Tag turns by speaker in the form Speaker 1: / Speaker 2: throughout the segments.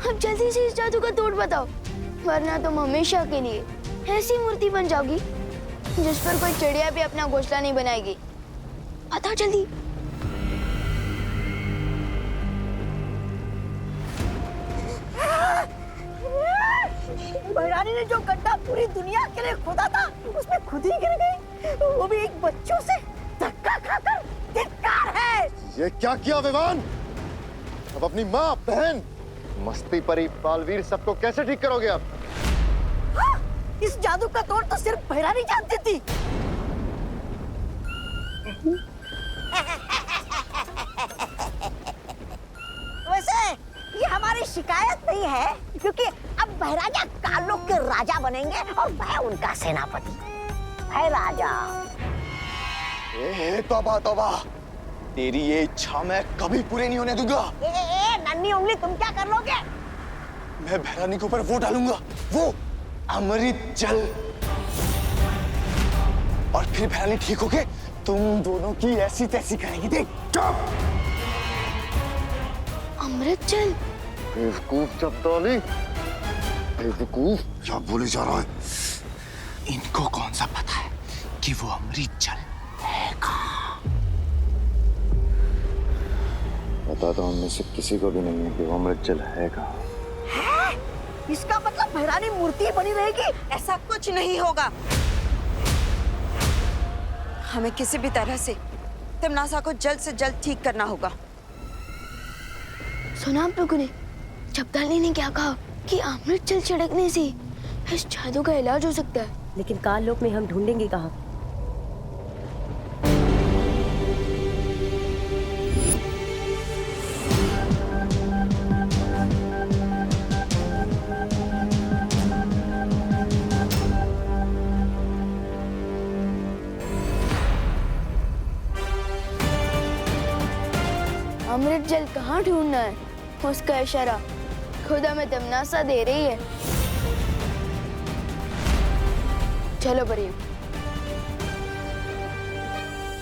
Speaker 1: अब जल्दी से इस जादू का तोड़ बताओ, वरना तुम हमेशा के लिए ऐसी मूर्ति बन जाओगी जिस पर कोई चिड़िया भी अपना घोंसला नहीं बनाएगी। बताओ जल्दी।
Speaker 2: भैरानी ने जो गड्ढा पूरी दुनिया के लिए खोदा था, उसमें खुद ही गिर गई, वो भी एक बच्चों से धक्का खाकर। धिक्कार है।
Speaker 3: ये क्या किया विवान? अब अपनी माँ, बहन, मस्ती परी, बालवीर सबको कैसे ठीक करोगे आप?
Speaker 2: हाँ, इस जादू का तोड़ तो सिर्फ भैरानी जानती थी। वैसे ये हमारी शिकायत नहीं है, क्योंकि अब भैराजा कालों के राजा बनेंगे और मैं उनका सेनापति। भैराजा।
Speaker 3: तौबा तौबा, तेरी ये इच्छा मैं कभी पूरी नहीं होने दूंगा।
Speaker 2: नन्ही उंगली, तुम क्या कर लोगे?
Speaker 3: मैं भैरानी के ऊपर वो डालूंगा, वो अमृत जल, और फिर भैरानी ठीक होके तुम दोनों की ऐसी तैसी करेगी। देख।
Speaker 1: अमृत जल?
Speaker 3: बेवकूफ चपताली, बेवकूफ। क्या बोले जा रहा है? इनको कौन सा पता है कि वो अमृत जल है कहाँ? पता तो हम में से किसी को भी नहीं है कि वो अमृत जल है कहाँ।
Speaker 2: इसका मतलब भैरानी मूर्ति बनी रहेगी?
Speaker 4: ऐसा कुछ नहीं होगा। हमें किसी भी तरह से तिमनासा को जल्द से जल्द ठीक करना होगा।
Speaker 1: सुना आप लोगों ने? चपताली ने क्या कहा कि अमृत जल छिड़कने से इस जादू का इलाज हो सकता है।
Speaker 5: लेकिन काल लोक में हम ढूंढेंगे कहाँ?
Speaker 1: अमृत जल कहाँ ढूंढना है, उसका इशारा खुदा में तिमनासा दे रही है। चलो परियों,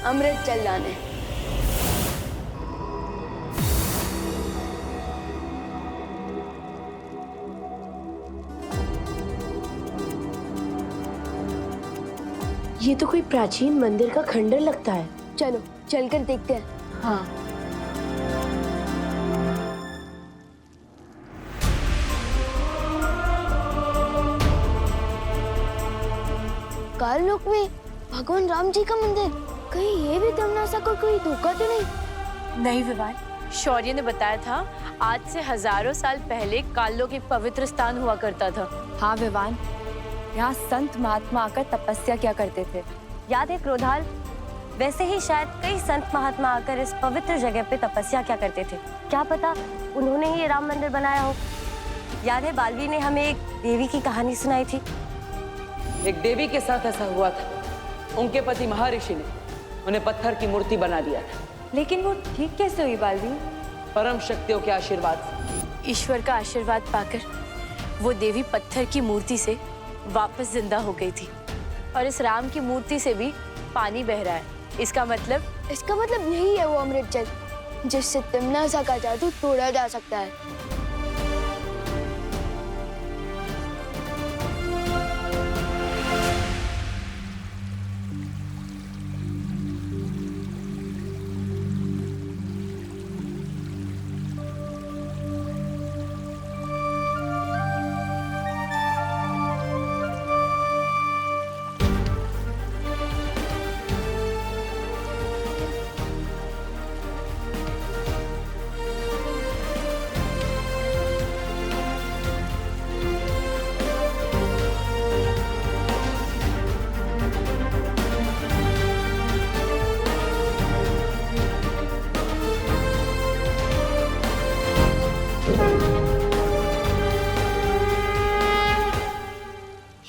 Speaker 1: अमृत जल लाने।
Speaker 5: ये तो कोई प्राचीन मंदिर का खंडर लगता है।
Speaker 1: चलो चलकर देखते हैं।
Speaker 5: हाँ।
Speaker 1: काल लोक में भगवान राम जी का मंदिर, कहीं ये भी तिमनासा को कोई धोखा तो नहीं?
Speaker 6: नहीं विवान, शौर्य ने बताया था आज से हजारों साल पहले कालोक एक पवित्र स्थान हुआ करता था।
Speaker 7: हाँ विवान, यहाँ संत महात्मा आकर तपस्या किया करते थे।
Speaker 5: याद है क्रोधाल? वैसे ही शायद कई संत महात्मा आकर इस पवित्र जगह पे तपस्या क्या करते थे। क्या पता उन्होंने ही ये राम मंदिर बनाया हो। याद है बालवीर ने हमें एक देवी की कहानी सुनाई थी।
Speaker 8: एक देवी के साथ ऐसा हुआ था। उनके पति महर्षि ने उन्हें पत्थर की मूर्ति बना दिया था।
Speaker 7: लेकिन वो ठीक कैसे हुई बालवीर?
Speaker 8: परम शक्तियों के आशीर्वाद से।
Speaker 6: ईश्वर का आशीर्वाद पाकर वो देवी पत्थर की मूर्ति से वापस जिंदा हो गई थी। और इस राम की मूर्ति से भी पानी बह रहा है। इसका मतलब
Speaker 1: यही है वो अमृत जल जिससे तिमनासा का जादू तोड़ा जा सकता है।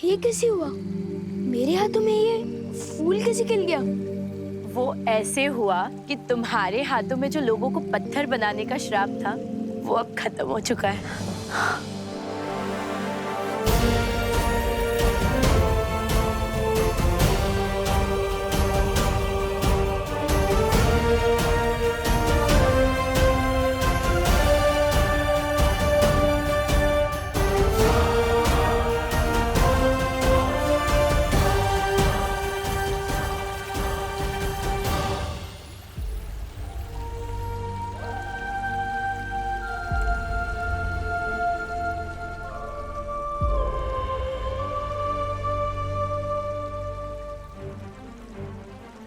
Speaker 1: ये कैसे हुआ? मेरे हाथों में ये फूल कैसे खिल गया?
Speaker 6: वो ऐसे हुआ कि तुम्हारे हाथों में जो लोगों को पत्थर बनाने का श्राप था वो अब खत्म हो चुका है।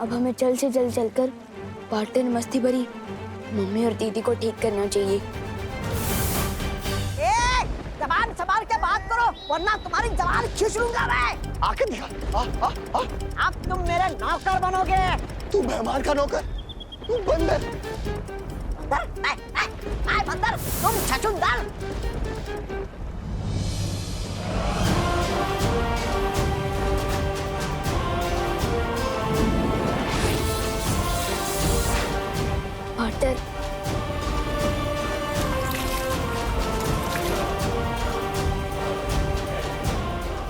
Speaker 1: अब हमें जल्द से जल्द चलकर पार्टनर मस्ती भरी मम्मी और दीदी को ठीक करना चाहिए।
Speaker 2: ए, जबान संभाल के बात करो वरना तुम्हारी जबान खींच लूंगा मैं।
Speaker 3: आके दिखा।
Speaker 2: अब तुम मेरे नौकर बनोगे।
Speaker 3: तू मेहमान का नौकर, तू बंदर।
Speaker 2: बंदर, तुम छछूंदर।
Speaker 1: पार्टनर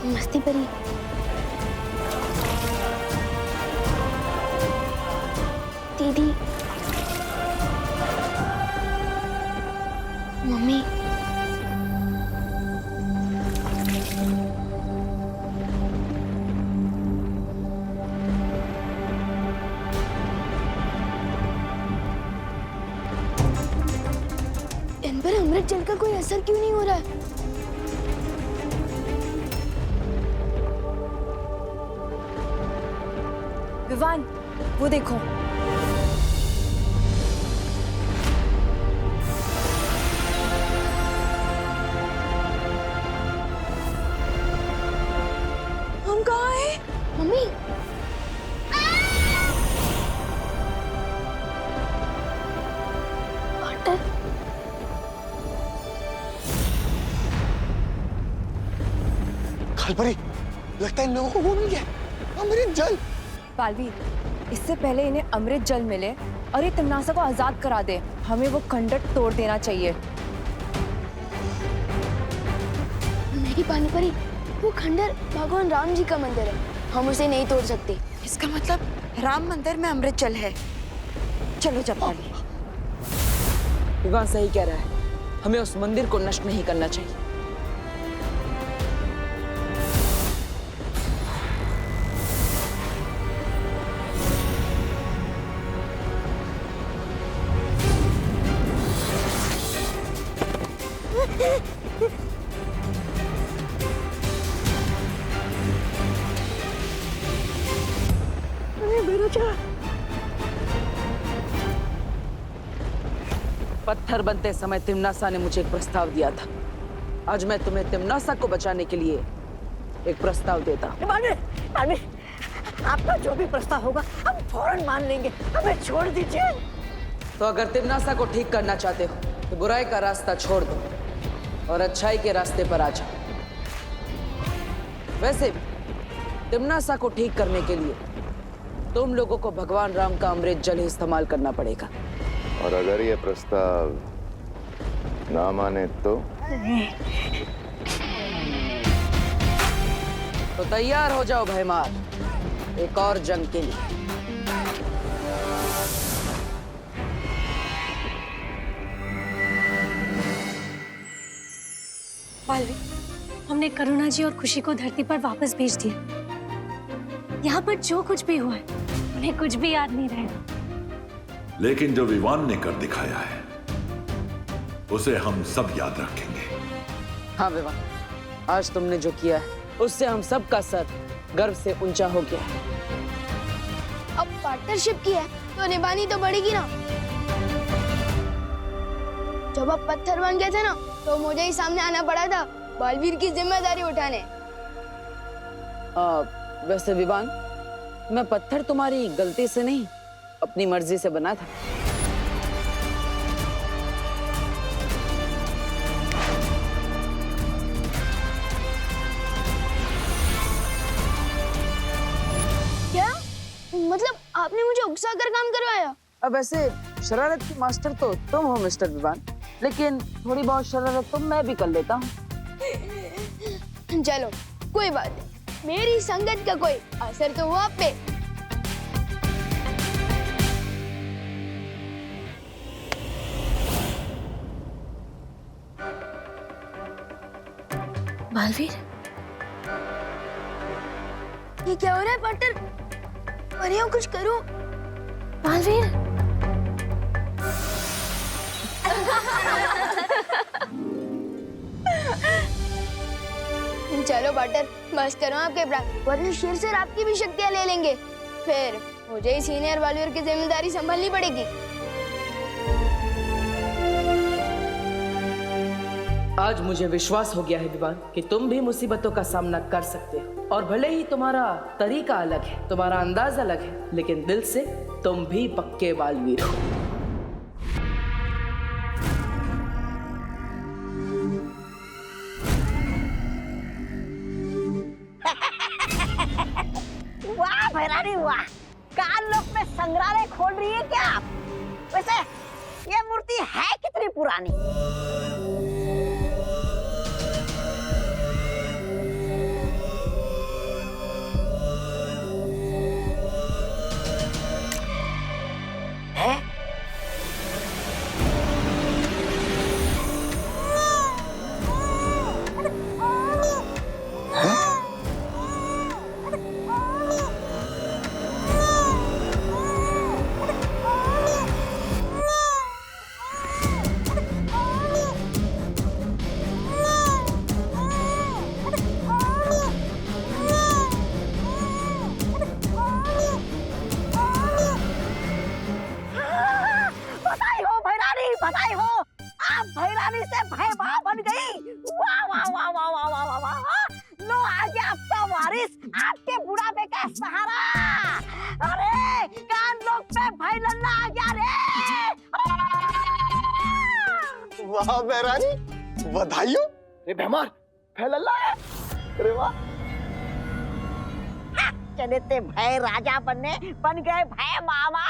Speaker 1: मस्ती भरी दीदी मम्मी इन पर अमृत जल का कोई असर क्यों नहीं हो रहा है?
Speaker 7: विवान, वो देखो।
Speaker 4: हम कहाँ हैं?
Speaker 1: मम्मी पार्टनर
Speaker 3: खालपरी, लगता है इन लोगों को वो मिल गया, अमृत जल।
Speaker 7: बालवीर, इससे पहले इन्हें अमृत जल मिले और ये तिमनासा को आजाद करा दे, हमें वो खंडर तोड़ देना चाहिए।
Speaker 1: नहीं पानी परी, वो खंडर भगवान राम जी का मंदिर है, हम उसे नहीं तोड़ सकते।
Speaker 4: इसका मतलब राम मंदिर में अमृत जल है। चलो जपाली।
Speaker 8: विवान सही कह रहा है, हमें उस मंदिर को नष्ट नहीं करना चाहिए। पत्थर बनते समय तिमनासा ने मुझे एक प्रस्ताव दिया था। आज मैं तुम्हें तिमनासा को बचाने के लिए एक प्रस्ताव देता हूँ।
Speaker 2: आपका जो भी प्रस्ताव होगा हम फौरन मान लेंगे, हमें छोड़ दीजिए।
Speaker 8: तो अगर तिमनासा को ठीक करना चाहते हो तो बुराई का रास्ता छोड़ दो और अच्छाई के रास्ते पर आ जाओ। वैसे भी तिमनासा को ठीक करने के लिए तुम लोगों को भगवान राम का अमृत जल ही इस्तेमाल करना पड़ेगा।
Speaker 3: और अगर ये प्रस्ताव ना माने तो
Speaker 8: तैयार हो जाओ भयमार, एक और जंग के लिए।
Speaker 9: बालवीर, हमने करुणा जी और खुशी को धरती पर वापस भेज दिया। यहाँ पर जो कुछ भी हुआ है उन्हें कुछ भी याद नहीं रहेगा।
Speaker 10: लेकिन जो विवान ने कर दिखाया है उसे हम सब याद रखेंगे।
Speaker 8: हाँ विवान, आज तुमने जो किया है उससे हम सब का सर गर्व से ऊंचा हो गया है।
Speaker 1: अब पार्टनरशिप की है तो निभानी तो पड़ेगी ना। जब आप पत्थर बन गए थे ना तो मुझे ही सामने आना पड़ा था बालवीर की जिम्मेदारी उठाने।
Speaker 8: वैसे विवान, मैं पत्थर तुम्हारी गलती से नहीं अपनी मर्जी से बना था।
Speaker 1: क्या मतलब आपने मुझे उकसा कर काम करवाया?
Speaker 8: अब वैसे शरारत की मास्टर तो तुम हो मिस्टर विवान, लेकिन थोड़ी बहुत शरारत तो मैं भी कर लेता हूँ।
Speaker 1: चलो कोई बात नहीं, मेरी संगत का कोई असर तो हुआ आप पे।
Speaker 9: बालवीर,
Speaker 1: ये क्या हो रहा है पार्टनर? परियों कुछ करो।
Speaker 9: बालवीर,
Speaker 1: चलो पार्टनर, बस करो आपके प्राण, वरना शेर सर आपकी भी शक्तियां ले लेंगे। फिर मुझे ही सीनियर वालियर की जिम्मेदारी संभालनी पड़ेगी।
Speaker 8: आज मुझे विश्वास हो गया है विवान कि तुम भी मुसीबतों का सामना कर सकते हो, और भले ही तुम्हारा तरीका अलग है, तुम्हारा अंदाज अलग है, लेकिन दिल से तुम भी पक्के बालवीर हो।
Speaker 2: वाह भैरानी वाह, काल लोक में संग्रहालय खोल रही है क्या आप? वैसे ये मूर्ति है कितनी पुरानी? है? बधाई हो, आप भैरानी से भैभा बन गई। वाह वाह वाह वाह वाह वाह वाह वाह। लो आ गया आपका वारिस, आपके बुढ़ापे का सहारा। अरे कान लोग पे भाई लल्ला आ गया रे।
Speaker 3: वाह भैरानी, बधाई हो।
Speaker 11: रे भैमार, भै लल्ला है। अरे वाह।
Speaker 2: चले थे भय राजा बनने, बन गए भय मामा।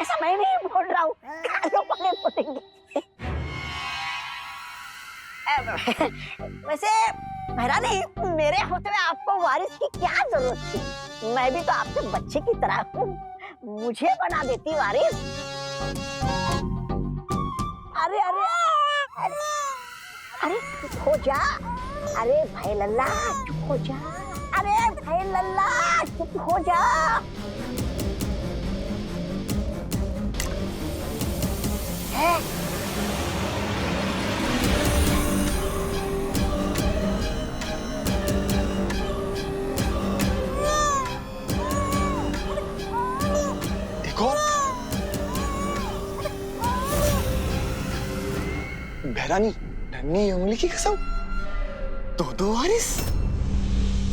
Speaker 2: ऐसा मैं नहीं बोल रहा हूँ, कानों वाले बोलेंगे। वैसे भैरानी, मेरे होते हुए आपको वारिस की क्या जरूरत थी? मैं भी तो आपके बच्चे की तरह हूँ, मुझे बना देती वारिस। अरे अरे अरे अरे चुप हो जा। अरे भाई लल्ला चुप हो जा। अरे भाई लल्ला चुप हो जा। है?
Speaker 3: देखो भैरानी, नन्ही उंगली की कसम, दो वारिस।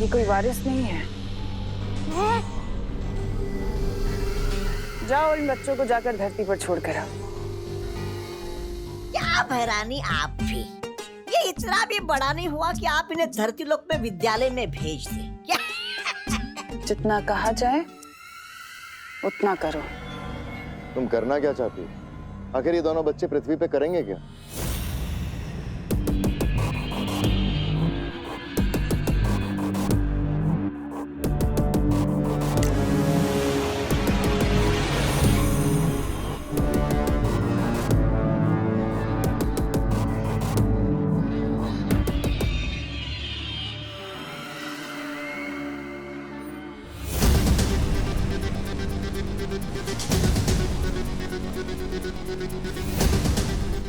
Speaker 8: ये कोई वारिस नहीं है। जाओ इन बच्चों को जाकर धरती पर छोड़कर आओ।
Speaker 2: क्या भैरानी आप भी, ये इतना भी बड़ा नहीं हुआ कि आप इन्हें धरती लोक में विद्यालय में भेज दें क्या?
Speaker 8: जितना कहा जाए उतना करो।
Speaker 3: तुम करना क्या चाहती हो? आखिर ये दोनों बच्चे पृथ्वी पे करेंगे क्या?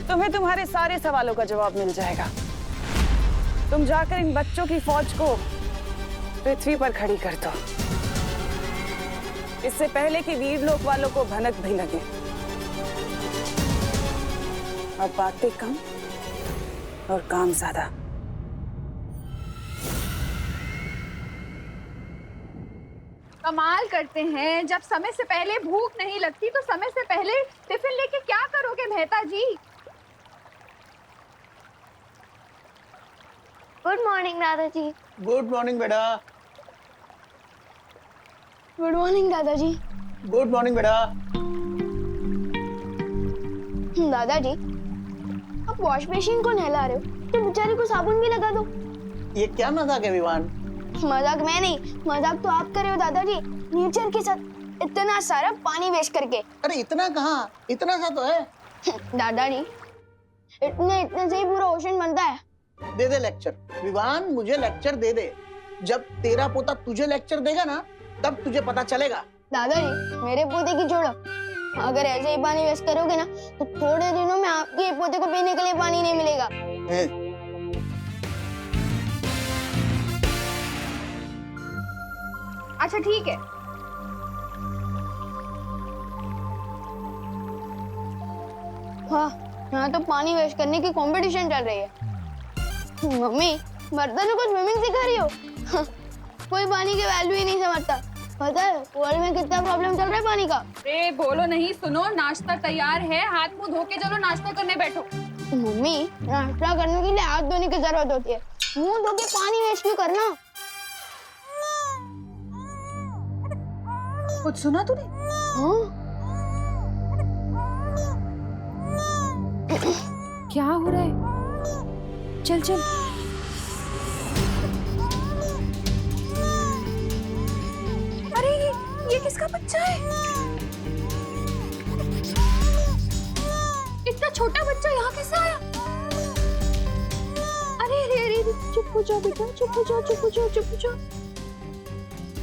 Speaker 8: तुम्हें तुम्हारे सारे सवालों का जवाब मिल जाएगा। तुम जाकर इन बच्चों की फौज को पृथ्वी पर खड़ी कर दो, इससे पहले कि वीर लोक वालों को भनक भी लगे। अब बातें कम और काम ज्यादा।
Speaker 12: कमाल करते हैं, जब समय से पहले भूख नहीं लगती तो समय से पहले टिफिन लेके क्या करोगे मेहता जी?
Speaker 1: गुड मॉर्निंग दादाजी।
Speaker 11: गुड मॉर्निंग बेटा।
Speaker 1: गुड मॉर्निंग दादाजी।
Speaker 11: गुड मॉर्निंग बेटा।
Speaker 1: दादाजी, आप वॉश मशीन को नहला रहे हो तो बेचारी को साबुन भी लगा दो।
Speaker 11: ये क्या मजाक है विवान?
Speaker 1: मजाक मैं नहीं, मजाक तो आप कर रहे हो दादाजी, नेचर के साथ इतना सारा पानी वेस्ट करके।
Speaker 11: अरे इतना कहाँ, इतना सा तो है।
Speaker 1: दादाजी, इतने से ही पूरा ओशन बनता है।
Speaker 11: दे दे लेक्चर विवान, मुझे लेक्चर दे दे। जब तेरा पोता तुझे लेक्चर देगा ना, तब तुझे पता चलेगा।
Speaker 1: दादाजी, मेरे पोते की छोड़ो, अगर ऐसे ही पानी वेस्ट करोगे ना तो थोड़े दिनों में आपके पोते को पीने के लिए पानी नहीं मिलेगा।
Speaker 12: अच्छा ठीक है,
Speaker 1: वाह, यहाँ तो पानी वेस्ट करने की कंपटीशन चल रही है। मम्मी, बर्तनों को स्विमिंग सिखा रही हो? कोई पानी की वैल्यू ही नहीं समझता। पता है वर्ल्ड में कितना प्रॉब्लम चल रहा है पानी का?
Speaker 12: ए बोलो नहीं, सुनो, नाश्ता तैयार है, हाथ मुंह धो के चलो नाश्ता करने बैठो।
Speaker 1: मम्मी, नाश्ता करने के लिए हाथ धोने की जरूरत होती है, मुंह धो के पानी वेस्ट क्यों करना?
Speaker 12: कुछ सुना तूने?
Speaker 1: हाँ?
Speaker 7: क्या हो रहा है? चल चल।
Speaker 12: अरे ये किसका बच्चा है? इतना छोटा बच्चा यहाँ कैसे आया? अरे अरे अरे चुप हो जाओ बेटा, चुप हो जाओ, चुप हो जाओ, चुप हो जाओ।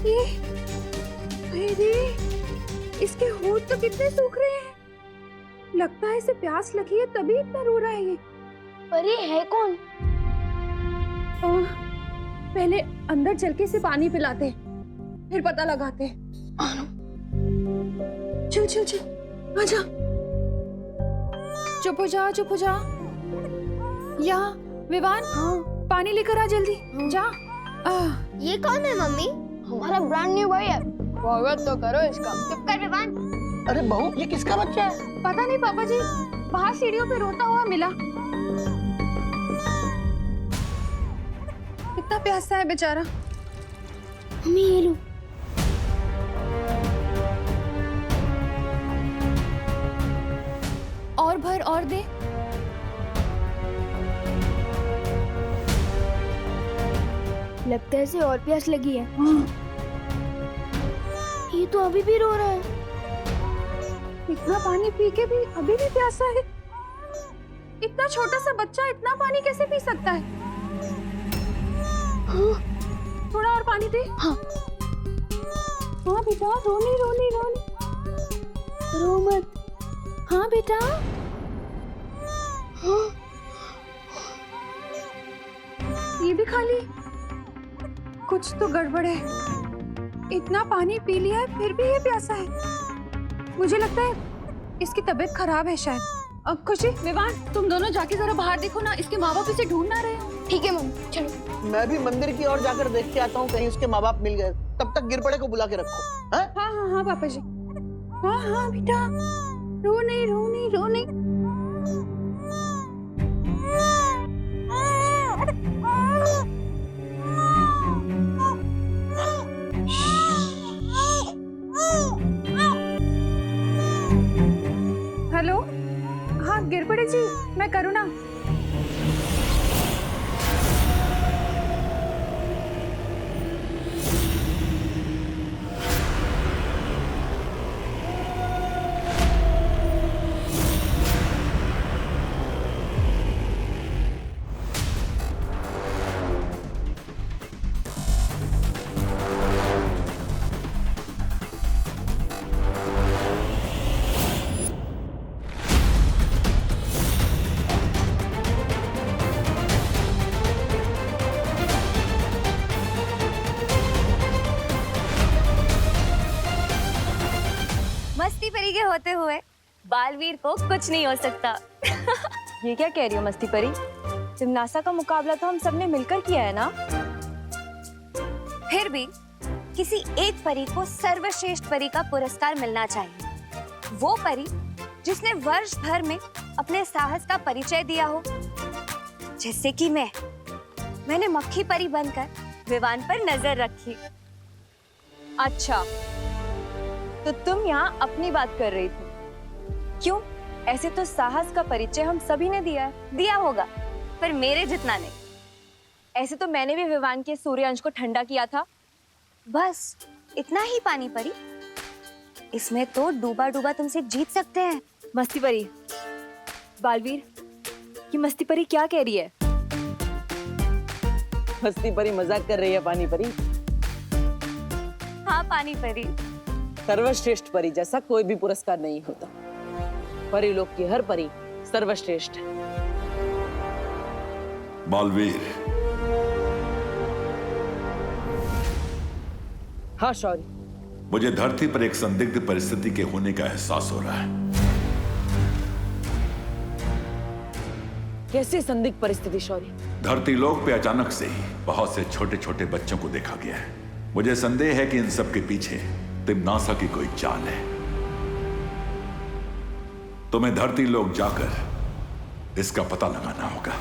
Speaker 12: ये अरे इसके होंठ तो कितने सूख रहे हैं। लगता है इसे प्यास लगी है तभी इतना रो रहा है ये।
Speaker 1: पर ये है कौन?
Speaker 12: पहले अंदर चल के इसे पानी पिलाते, फिर पता लगाते। चल चल चल, आजा।
Speaker 7: चुप हो जा, चुप हो जा। यहाँ विवान, पानी लेकर आ जल्दी। जा।
Speaker 1: ये कौन है मम्मी? हमारा ब्रांड न्यू बॉय है, स्वागत तो करो इसका। चुप कर विवान।
Speaker 11: अरे बहू, ये किसका बच्चा है?
Speaker 12: पता नहीं पापा जी, बाहर सीढ़ियों पे रोता हुआ मिला। कितना प्यासा है बेचारा।
Speaker 1: मम्मी ये लो।
Speaker 7: और भर और दे।
Speaker 1: लगता है इसे और प्यास लगी है। ये तो अभी भी रो रहा है।
Speaker 12: इतना पानी पी के भी अभी भी प्यासा है। इतना छोटा सा बच्चा इतना पानी कैसे पी सकता है? हाँ। थोड़ा और पानी दे।
Speaker 1: हाँ।
Speaker 12: हाँ बेटा, रोनी रोनी रोनी,
Speaker 1: रो मत।
Speaker 12: हाँ बेटा।
Speaker 1: हाँ।
Speaker 12: ये भी खाली। कुछ तो गड़बड़ है। इतना पानी पी लिया है फिर भी ये प्यासा है। मुझे लगता है इसकी तबीयत खराब है शायद। अब खुशी, विवान, तुम दोनों जाके जरा बाहर देखो ना, इसके माँ बाप इसे ढूंढ ना रहे हैं।
Speaker 1: ठीक है मम्मी, चलो।
Speaker 11: मैं भी मंदिर की ओर जाकर देख के आता हूँ, कहीं उसके माँ बाप मिल गए। तब तक गिर पड़े को बुला के रखो। हाँ
Speaker 12: हाँ हाँ पापा जी। हाँ हाँ बेटा, रो नहीं रो नहीं रो नहीं। हेलो, हाँ गिर पड़े जी, मैं करुणा।
Speaker 5: मस्ती परी के होते हुए बालवीर को कुछ नहीं हो सकता।
Speaker 7: ये क्या कह रही हो मस्ती परी? जिम्नासा का मुकाबला तो हम सबने मिलकर किया है ना।
Speaker 5: फिर भी किसी एक परी को सर्वश्रेष्ठ परी का पुरस्कार मिलना चाहिए। वो परी जिसने वर्ष भर में अपने साहस का परिचय दिया हो, जैसे कि मैंने मक्खी परी बनकर विवान पर नजर रखी।
Speaker 7: अच्छा, तो तुम यहाँ अपनी बात कर रही थी। क्यों? ऐसे तो साहस का परिचय हम सभी ने दिया है।
Speaker 5: दिया होगा, पर मेरे जितना नहीं।
Speaker 7: ऐसे तो मैंने भी विवान के सूर्यांश को ठंडा किया था।
Speaker 5: बस इतना ही पानी परी। इसमें तो डूबा डूबा तुमसे जीत सकते हैं।
Speaker 7: मस्ती परी, बालवीर, ये मस्ती परी क्या कह रही है?
Speaker 2: मस्ती परी मजाक कर रही है पानी परी।
Speaker 5: हाँ पानी परी।
Speaker 2: सर्वश्रेष्ठ परी जैसा कोई भी पुरस्कार नहीं होता। परी लोग की हर परी सर्वश्रेष्ठ है।
Speaker 10: बालवीर,
Speaker 2: हाँ शौर्य,
Speaker 10: मुझे धरती पर एक संदिग्ध परिस्थिति के होने का एहसास हो रहा है।
Speaker 8: कैसी संदिग्ध परिस्थिति शौर्य?
Speaker 10: धरती लोक पे अचानक से ही बहुत से छोटे छोटे बच्चों को देखा गया है। मुझे संदेह है कि इन सब के पीछे तिम्नासा की कोई चाल है। तुम्हें धरती लोक जाकर इसका पता लगाना होगा।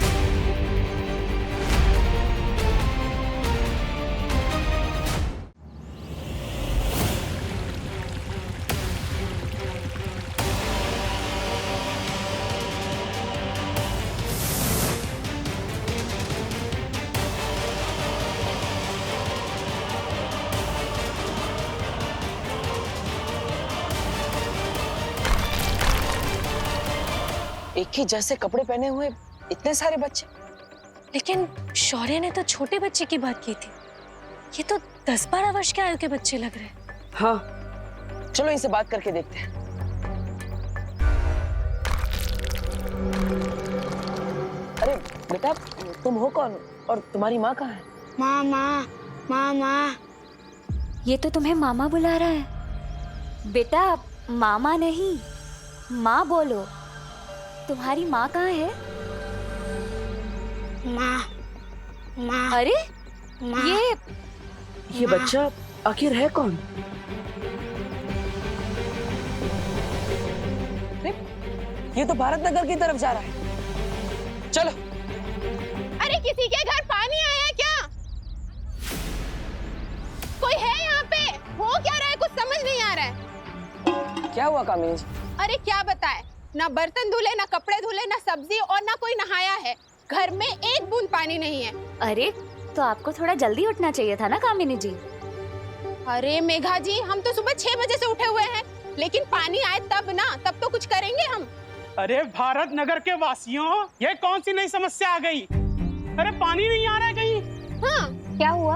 Speaker 8: एक ही जैसे कपड़े पहने हुए इतने सारे बच्चे।
Speaker 9: लेकिन शौर्य ने तो छोटे बच्चे की बात की थी। ये तो 10-12 वर्ष के आयु के बच्चे लग रहे हैं।
Speaker 8: हाँ, चलो इनसे बात करके देखते हैं। अरे बेटा, तुम हो कौन और तुम्हारी माँ कहाँ है?
Speaker 1: मामा, मामा।
Speaker 13: ये तो तुम्हें मामा बुला रहा है। बेटा मामा नहीं, माँ बोलो। तुम्हारी माँ कहाँ है?
Speaker 1: माँ, माँ।
Speaker 13: अरे
Speaker 1: माँ।
Speaker 8: ये बच्चा आखिर है कौन? ये तो भारत नगर की तरफ जा रहा है। चलो।
Speaker 6: अरे किसी के घर पानी आया है क्या? कोई है यहाँ पे? हो क्या रहा है? कुछ समझ नहीं आ रहा है।
Speaker 8: क्या हुआ कामिनी जी?
Speaker 6: अरे क्या बताए, ना बर्तन धुले, ना कपड़े धुले, ना सब्जी और ना कोई नहाया है। घर में एक बूंद पानी नहीं है।
Speaker 13: अरे तो आपको थोड़ा जल्दी उठना चाहिए था ना कामिनी जी।
Speaker 6: अरे मेघा जी, हम तो सुबह 6 बजे से उठे हुए हैं, लेकिन पानी आए तब ना, तब तो कुछ करेंगे हम।
Speaker 14: अरे भारत नगर के वासियों, ये कौन सी नई समस्या आ गई? अरे पानी नहीं आ रहा है कहीं।
Speaker 6: हाँ,
Speaker 13: क्या हुआ?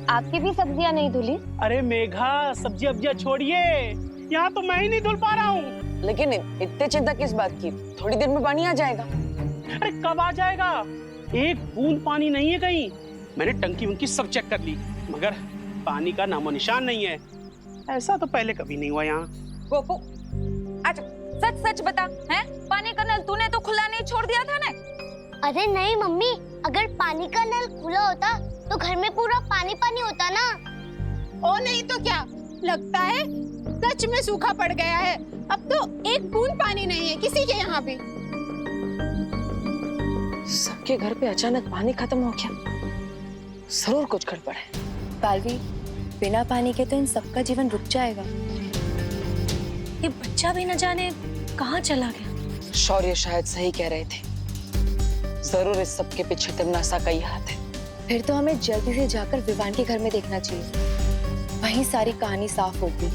Speaker 13: आपकी भी सब्जियां नहीं धुली?
Speaker 14: अरे मेघा, सब्जी अब्जियां छोड़िए, यहाँ तो मैं ही नहीं धुल पा रहा हूँ।
Speaker 8: लेकिन इतने चिंता किस बात की? थोड़ी देर में पानी आ जाएगा।
Speaker 14: अरे कब आ जाएगा? एक बूंद पानी नहीं है कहीं। मैंने टंकी उनकी सब चेक कर ली, मगर पानी का नामो निशान नहीं है। ऐसा तो पहले कभी नहीं हुआ यहाँ।
Speaker 7: गोपू, अच्छा सच सच बता, हैं? पानी का नल तूने तो खुला नहीं छोड़ दिया था ना?
Speaker 1: अरे नहीं मम्मी, अगर पानी का नल खुला होता तो घर में पूरा पानी पानी होता ना।
Speaker 6: ओ नहीं तो क्या, लगता है सच में सूखा पड़ गया है। अब तो एक बूंद पानी नहीं है किसी के यहाँ भी।
Speaker 8: सबके घर पे अचानक पानी खत्म हो गया। जरूर कुछ गड़बड़ है।
Speaker 7: बालवी, बिना पानी के तो इन सबका जीवन रुक जाएगा।
Speaker 9: ये बच्चा भी न जाने कहाँ चला गया।
Speaker 8: शौर्य शायद सही कह रहे थे। जरूर इस सब के पीछे तिम्नासा का ही हाथ है।
Speaker 7: फिर तो हमें जल्दी से जाकर विवान के घर में देखना चाहिए। वहीं सारी कहानी साफ होगी।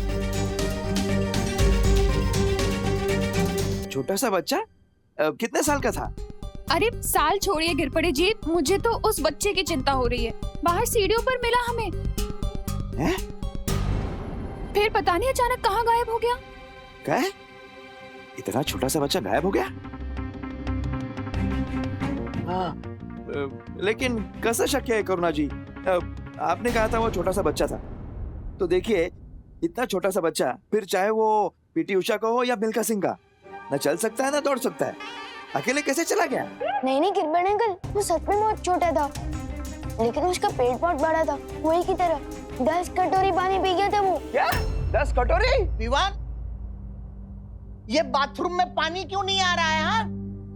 Speaker 15: छोटा सा बच्चा कितने साल का था?
Speaker 12: अरे साल छोड़िए गिर पड़े जी, मुझे तो उस बच्चे की चिंता हो रही है। बाहर सीढ़ियों पर मिला हमें।
Speaker 15: हैं?
Speaker 12: फिर पता नहीं अचानक कहाँ गायब हो गया।
Speaker 15: क्या? इतना छोटा सा बच्चा गायब हो गया? हाँ, लेकिन कैसे शक्य है करुणा जी? आपने कहा था वो छोटा सा बच्चा था, तो देखिए इतना छोटा सा बच्चा, फिर चाहे वो पीटी उषा का हो या मिल्खा सिंह का, न चल सकता है ना दौड़ सकता है। अकेले कैसे चला गया?
Speaker 1: नहीं गिरबड़ अंकल, वो सच में बहुत छोटा था, लेकिन उसका पेट बहुत बड़ा था, वही की तरह 10 कटोरी पानी पी गया था वो।
Speaker 11: क्या 10 कटोरी? विवान, ये बाथरूम में पानी क्यों नहीं आ रहा है? हाँ,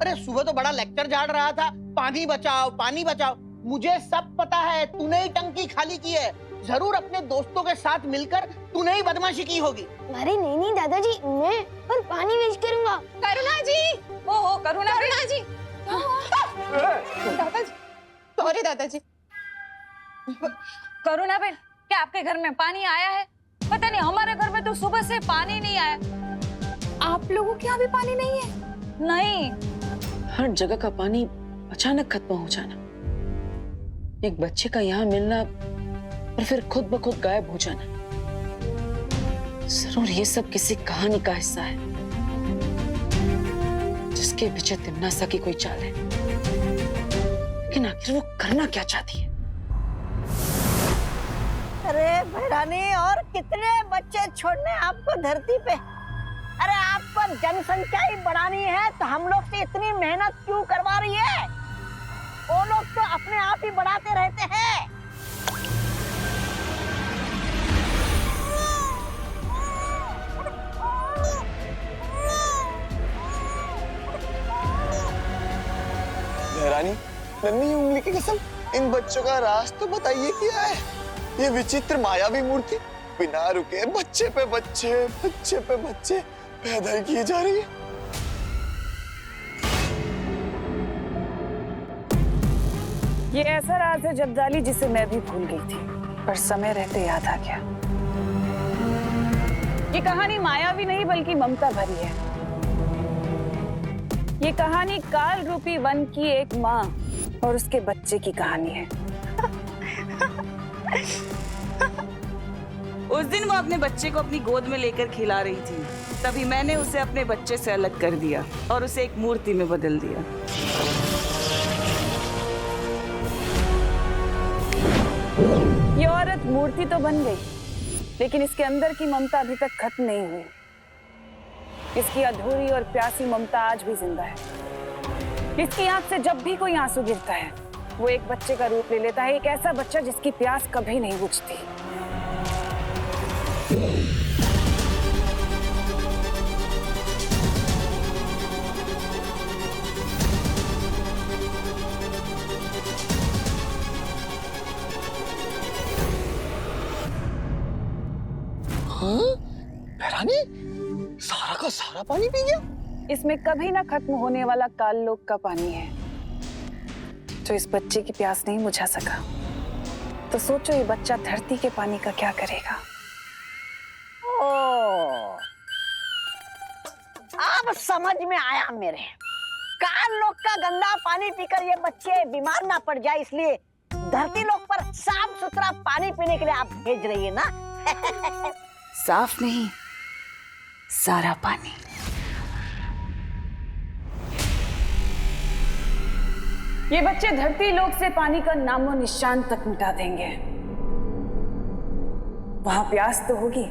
Speaker 11: अरे सुबह तो बड़ा लेक्चर झाड़ रहा था, पानी बचाओ पानी बचाओ। मुझे सब पता है, तूने ही टंकी खाली की है। जरूर अपने दोस्तों के साथ मिलकर तूने ही बदमाशी की होगी।
Speaker 1: अरे नहीं दादाजी, मैं और पानी वेस्ट करूंगा।
Speaker 6: करुणा जी,
Speaker 7: ओहो करुणा
Speaker 6: जी, दादाजी, सॉरी दादाजी।
Speaker 7: करुणा बहन, क्या आपके घर में पानी आया है? पता नहीं, हमारे घर में तो सुबह से पानी नहीं आया।
Speaker 12: आप लोगों के यहाँ भी पानी नहीं है?
Speaker 7: नहीं।
Speaker 8: हर जगह का पानी अचानक खत्म हो जाना, एक बच्चे का यहाँ मिलना और फिर खुद ब खुद गायब हो जाना, जरूर ये सब किसी कहानी का हिस्सा है, जिसके पीछे तिम्नासा की कोई चाल है। लेकिन आखिर वो करना क्या चाहती है?
Speaker 2: अरे भैरानी, और कितने बच्चे छोड़ने आपको धरती पे? अरे आपको जनसंख्या ही बढ़ानी है तो हम लोग से इतनी मेहनत क्यों करवा रही है? वो लोग तो अपने आप ही बढ़ाते रहते हैं।
Speaker 3: महारानी, नन्ही उंगली की कसम, इन बच्चों का राज तो बताइए क्या है? ये विचित्र मायावी मूर्ति बिना रुके बच्चे पे बच्चे पैदा ही की जा रही है।
Speaker 2: ये ऐसा राज है जब्दाली जिसे मैं भी भूल गई थी, पर समय रहते याद आ गया। ये कहानी मायावी नहीं बल्कि ममता भरी है। ये कहानी काल रूपी वन की एक माँ और उसके बच्चे की कहानी है।
Speaker 16: उस दिन वो अपने बच्चे को अपनी गोद में लेकर खिला रही थी, तभी मैंने उसे अपने बच्चे से अलग कर दिया और उसे एक मूर्ति में बदल दिया।
Speaker 2: ये औरत मूर्ति तो बन गई, लेकिन इसके अंदर की ममता अभी तक खत्म नहीं हुई। इसकी अधूरी और प्यासी ममता आज भी जिंदा है। इसकी आंख से जब भी कोई आंसू गिरता है, वो एक बच्चे का रूप ले लेता है, एक ऐसा बच्चा जिसकी प्यास कभी नहीं बुझती।
Speaker 3: महारानी, सारा का सारा पानी पी गया?
Speaker 2: इसमें कभी ना खत्म होने वाला काल लोक का पानी है, जो इस बच्चे की प्यास नहीं बुझा सका। तो सोचो ये बच्चा धरती के पानी का क्या करेगा। ओ, अब समझ में आया मेरे। काल लोक का गंदा पानी पीकर ये बच्चे बीमार ना पड़ जाए, इसलिए धरती लोक पर साफ सुथरा पानी पीने के लिए आप भेज रही है ना।
Speaker 16: साफ नहीं, सारा पानी।
Speaker 2: ये बच्चे धरती लोक से पानी का नामो निशान तक मिटा देंगे। वहां प्यास तो होगी,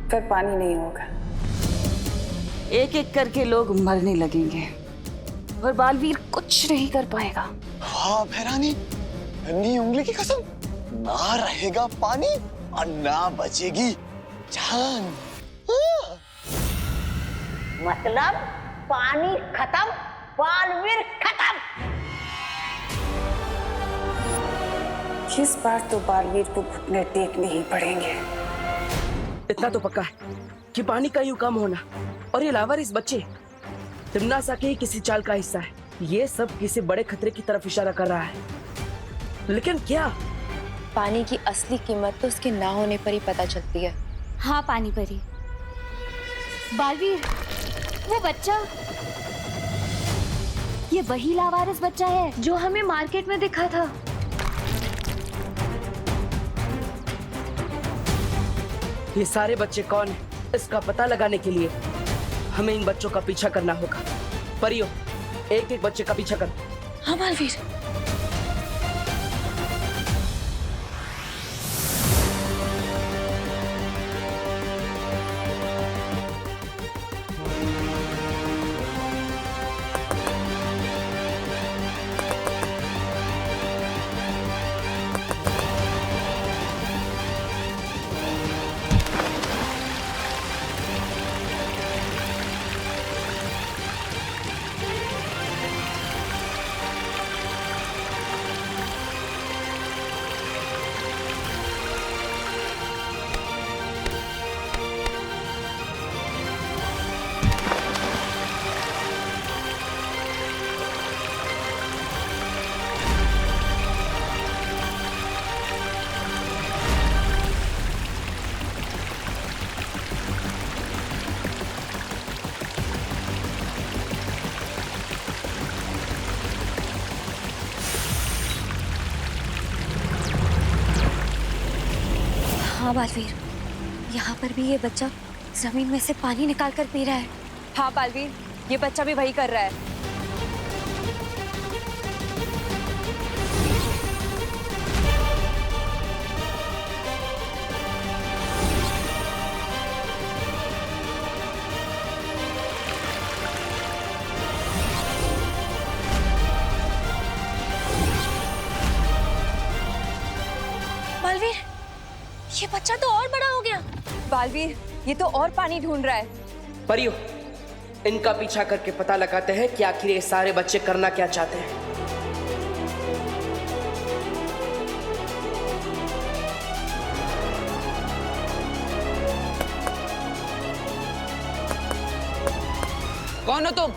Speaker 2: फिर पानी नहीं होगा।
Speaker 16: एक एक करके लोग मरने लगेंगे और बालवीर कुछ नहीं कर पाएगा।
Speaker 3: वाह महारानी, नन्ही उंगली की कसम, ना रहेगा पानी और ना बचेगी जान।
Speaker 2: मतलब पानी खत्म, बालवीर खत्म। इस बार तो बालवीर को घुटने टेकने ही पड़ेंगे।
Speaker 8: इतना तो पक्का है कि पानी का यूं कम होना और ये लावर इस बच्चे तिमनासा के ही किसी चाल का हिस्सा है। ये सब किसी बड़े खतरे की तरफ इशारा कर रहा है, लेकिन क्या?
Speaker 6: पानी की असली कीमत तो उसके ना होने पर ही पता चलती है।
Speaker 13: हाँ पानी परी। बालवीर, वो बच्चा, ये वही लावारिस बच्चा है जो हमें मार्केट में दिखा था।
Speaker 8: ये सारे बच्चे कौन हैं? इसका पता लगाने के लिए हमें इन बच्चों का पीछा करना होगा। परियो, एक एक बच्चे का पीछा करो।
Speaker 6: हाँ बालवीर।
Speaker 13: हाँ बालवीर, यहाँ पर भी ये बच्चा जमीन में से पानी निकाल कर पी रहा है।
Speaker 7: हाँ बालवीर, ये बच्चा भी वही कर रहा है। बालवीर, ये तो और पानी ढूंढ रहा है।
Speaker 8: परियो, इनका पीछा करके पता लगाते हैं कि आखिर ये सारे बच्चे करना क्या चाहते हैं।
Speaker 16: कौन हो तुम?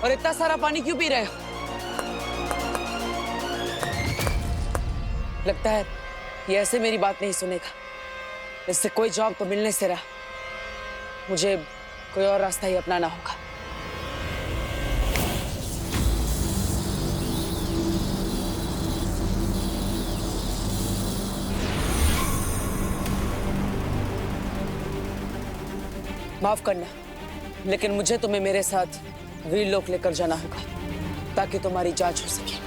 Speaker 16: और इतना सारा पानी क्यों पी रहे हो? लगता है ये ऐसे मेरी बात नहीं सुनेगा। इससे कोई जवाब तो मिलने से रहा। मुझे कोई और रास्ता ही अपनाना होगा। माफ करना, लेकिन मुझे तुम्हें मेरे साथ वीरलोक लेकर जाना होगा ताकि तुम्हारी जांच हो सके।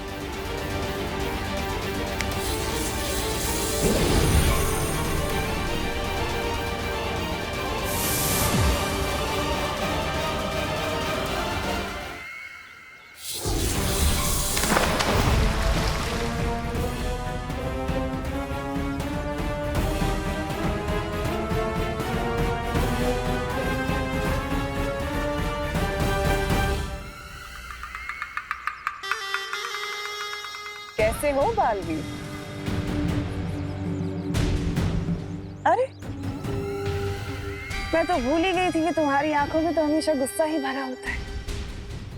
Speaker 16: कैसे हो बालवीर? अरे, मैं तो भूल ही गई थी कि तुम्हारी आंखों में तो हमेशा गुस्सा ही भरा होता है,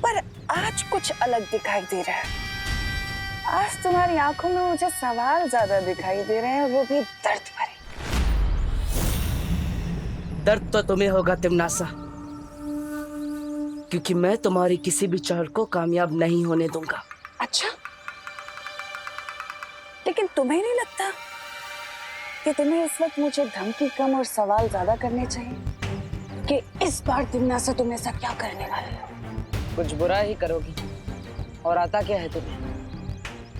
Speaker 16: पर आज कुछ अलग दिखाई दे रहा है। आज तुम्हारी आंखों में मुझे सवाल ज्यादा दिखाई दे रहे हैं, वो भी दर्द भरे।
Speaker 8: दर्द तो तुम्हें होगा तिमनासा, क्योंकि मैं तुम्हारी किसी भी चाल को कामयाब नहीं होने दूंगा।
Speaker 2: अच्छा, लेकिन तुम्हें नहीं लगता कि तुम्हें इस वक्त मुझे धमकी कम और सवाल ज्यादा करने चाहिए कि इस बार तिमनासा तुम ऐसा क्या करने वाली हो?
Speaker 16: कुछ बुरा ही करोगी, और आता क्या है तुम्हें?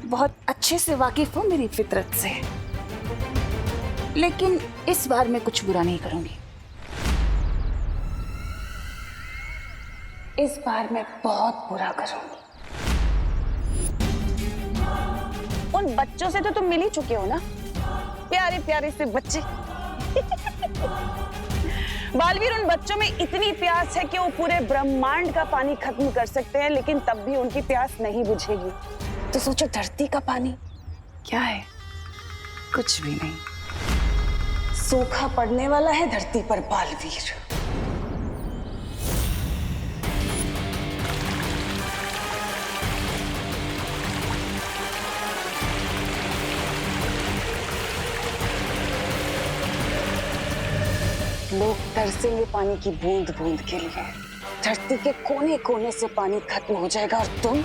Speaker 2: बहुत अच्छे से वाकिफ हो मेरी फितरत से, लेकिन इस बार मैं कुछ बुरा नहीं करूंगी। इस बार मैं बहुत बुरा करूंगी। उन बच्चों से तो तुम मिल ही चुके हो ना, प्यारे प्यारे से बच्चे। बालवीर, उन बच्चों में इतनी प्यास है कि वो पूरे ब्रह्मांड का पानी खत्म कर सकते हैं, लेकिन तब भी उनकी प्यास नहीं बुझेगी। तो सोचो, धरती का पानी क्या है? कुछ भी नहीं। सूखा पड़ने वाला है धरती पर बालवीर। लोग तरसेंगे पानी की बूंद बूंद के लिए। धरती के कोने कोने से पानी खत्म हो जाएगा और तुम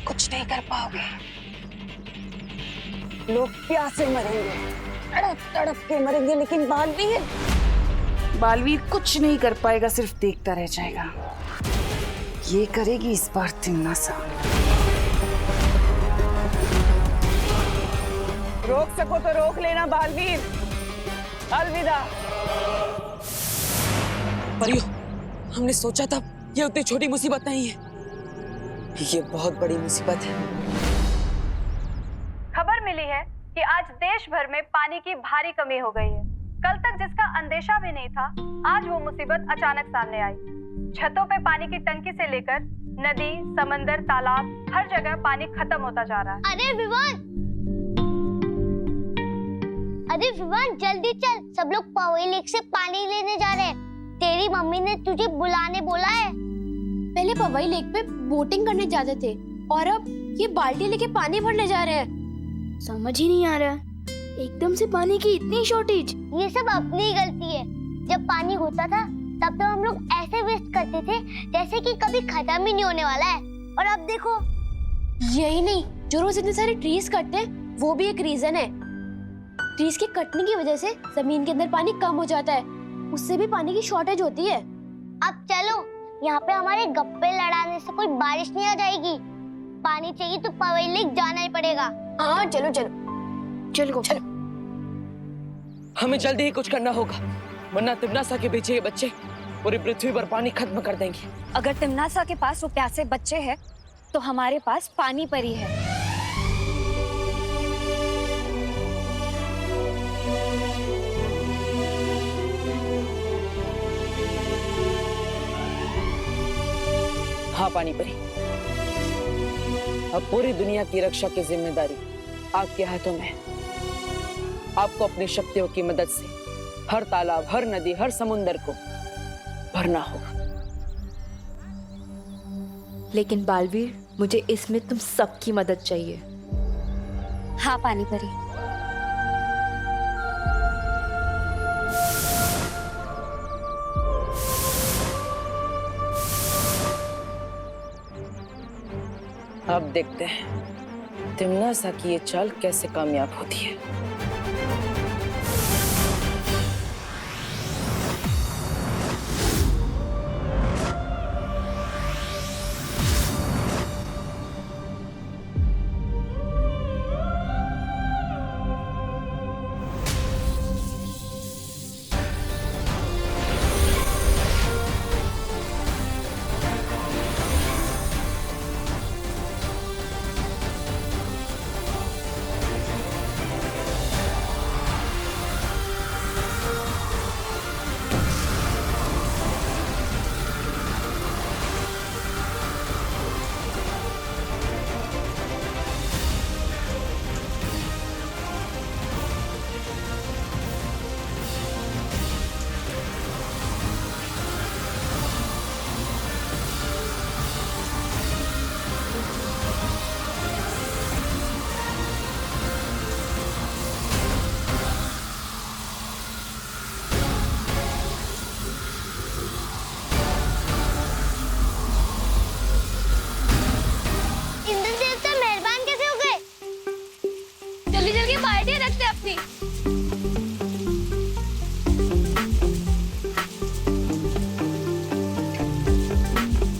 Speaker 2: कुछ नहीं कर पाओगे। लोग प्यासे मरेंगे, तड़प तड़प के मरेंगे, लेकिन बालवीर कुछ नहीं कर पाएगा, सिर्फ देखता रह जाएगा। ये करेगी इस बार तिमनासा।
Speaker 16: रोक सको तो रोक लेना बालवीर। अलविदा। परियो, हमने सोचा था ये उतनी छोटी मुसीबत नहीं है, ये बहुत बड़ी मुसीबत है।
Speaker 17: खबर मिली है कि आज देश भर में पानी की भारी कमी हो गई है। कल तक जिसका अंदेशा भी नहीं था, आज वो मुसीबत अचानक सामने आई। छतों पे पानी की टंकी से लेकर नदी, समंदर, तालाब, हर जगह पानी खत्म होता जा रहा है।
Speaker 1: अरे विवान, जल्दी चल, सब लोग पवई लेक से पानी लेने जा रहे हैं। तेरी मम्मी ने तुझे बुलाने बोला है।
Speaker 9: पहले पवई लेक पे बोटिंग करने जाते थे और अब ये बाल्टी लेके पानी भरने जा रहे हैं। समझ ही नहीं आ रहा, एकदम से पानी की इतनी शॉर्टेज।
Speaker 1: ये सब अपनी ही गलती है। जब पानी होता था तब तो हम लोग ऐसे वेस्ट करते थे जैसे कि कभी खत्म ही नहीं होने वाला है, और अब देखो।
Speaker 9: यही नहीं, जो रोज इतने सारे ट्रीज कटते हैं वो भी एक रीजन है। ट्रीज के कटने की वजह से जमीन के अंदर पानी कम हो जाता है, उससे भी पानी की शॉर्टेज होती है।
Speaker 1: अब चलो, यहाँ पे हमारे गप्पे लड़ाने से कोई बारिश नहीं आ जाएगी। पानी चाहिए तो पवई लेक जाना ही पड़ेगा।
Speaker 9: हाँ चलो चलो चलो चलो।
Speaker 16: हमें जल्दी ही कुछ करना होगा, वरना तिमनासा के पीछे ये बच्चे पूरी पृथ्वी पर पानी खत्म कर देंगे।
Speaker 13: अगर तिमनासा के पास वो प्यासे बच्चे हैं, तो हमारे पास पानी परी है।
Speaker 18: हाँ पानी परी, अब पूरी दुनिया की रक्षा की जिम्मेदारी आपके हाथों में है। आपको अपनी शक्तियों की मदद से हर तालाब, हर नदी, हर समुंदर को भरना होगा।
Speaker 6: लेकिन बालवीर, मुझे इसमें तुम सबकी मदद चाहिए।
Speaker 13: हाँ पानी परी।
Speaker 18: अब देखते हैं तिम्नासा की ये चाल कैसे कामयाब होती है।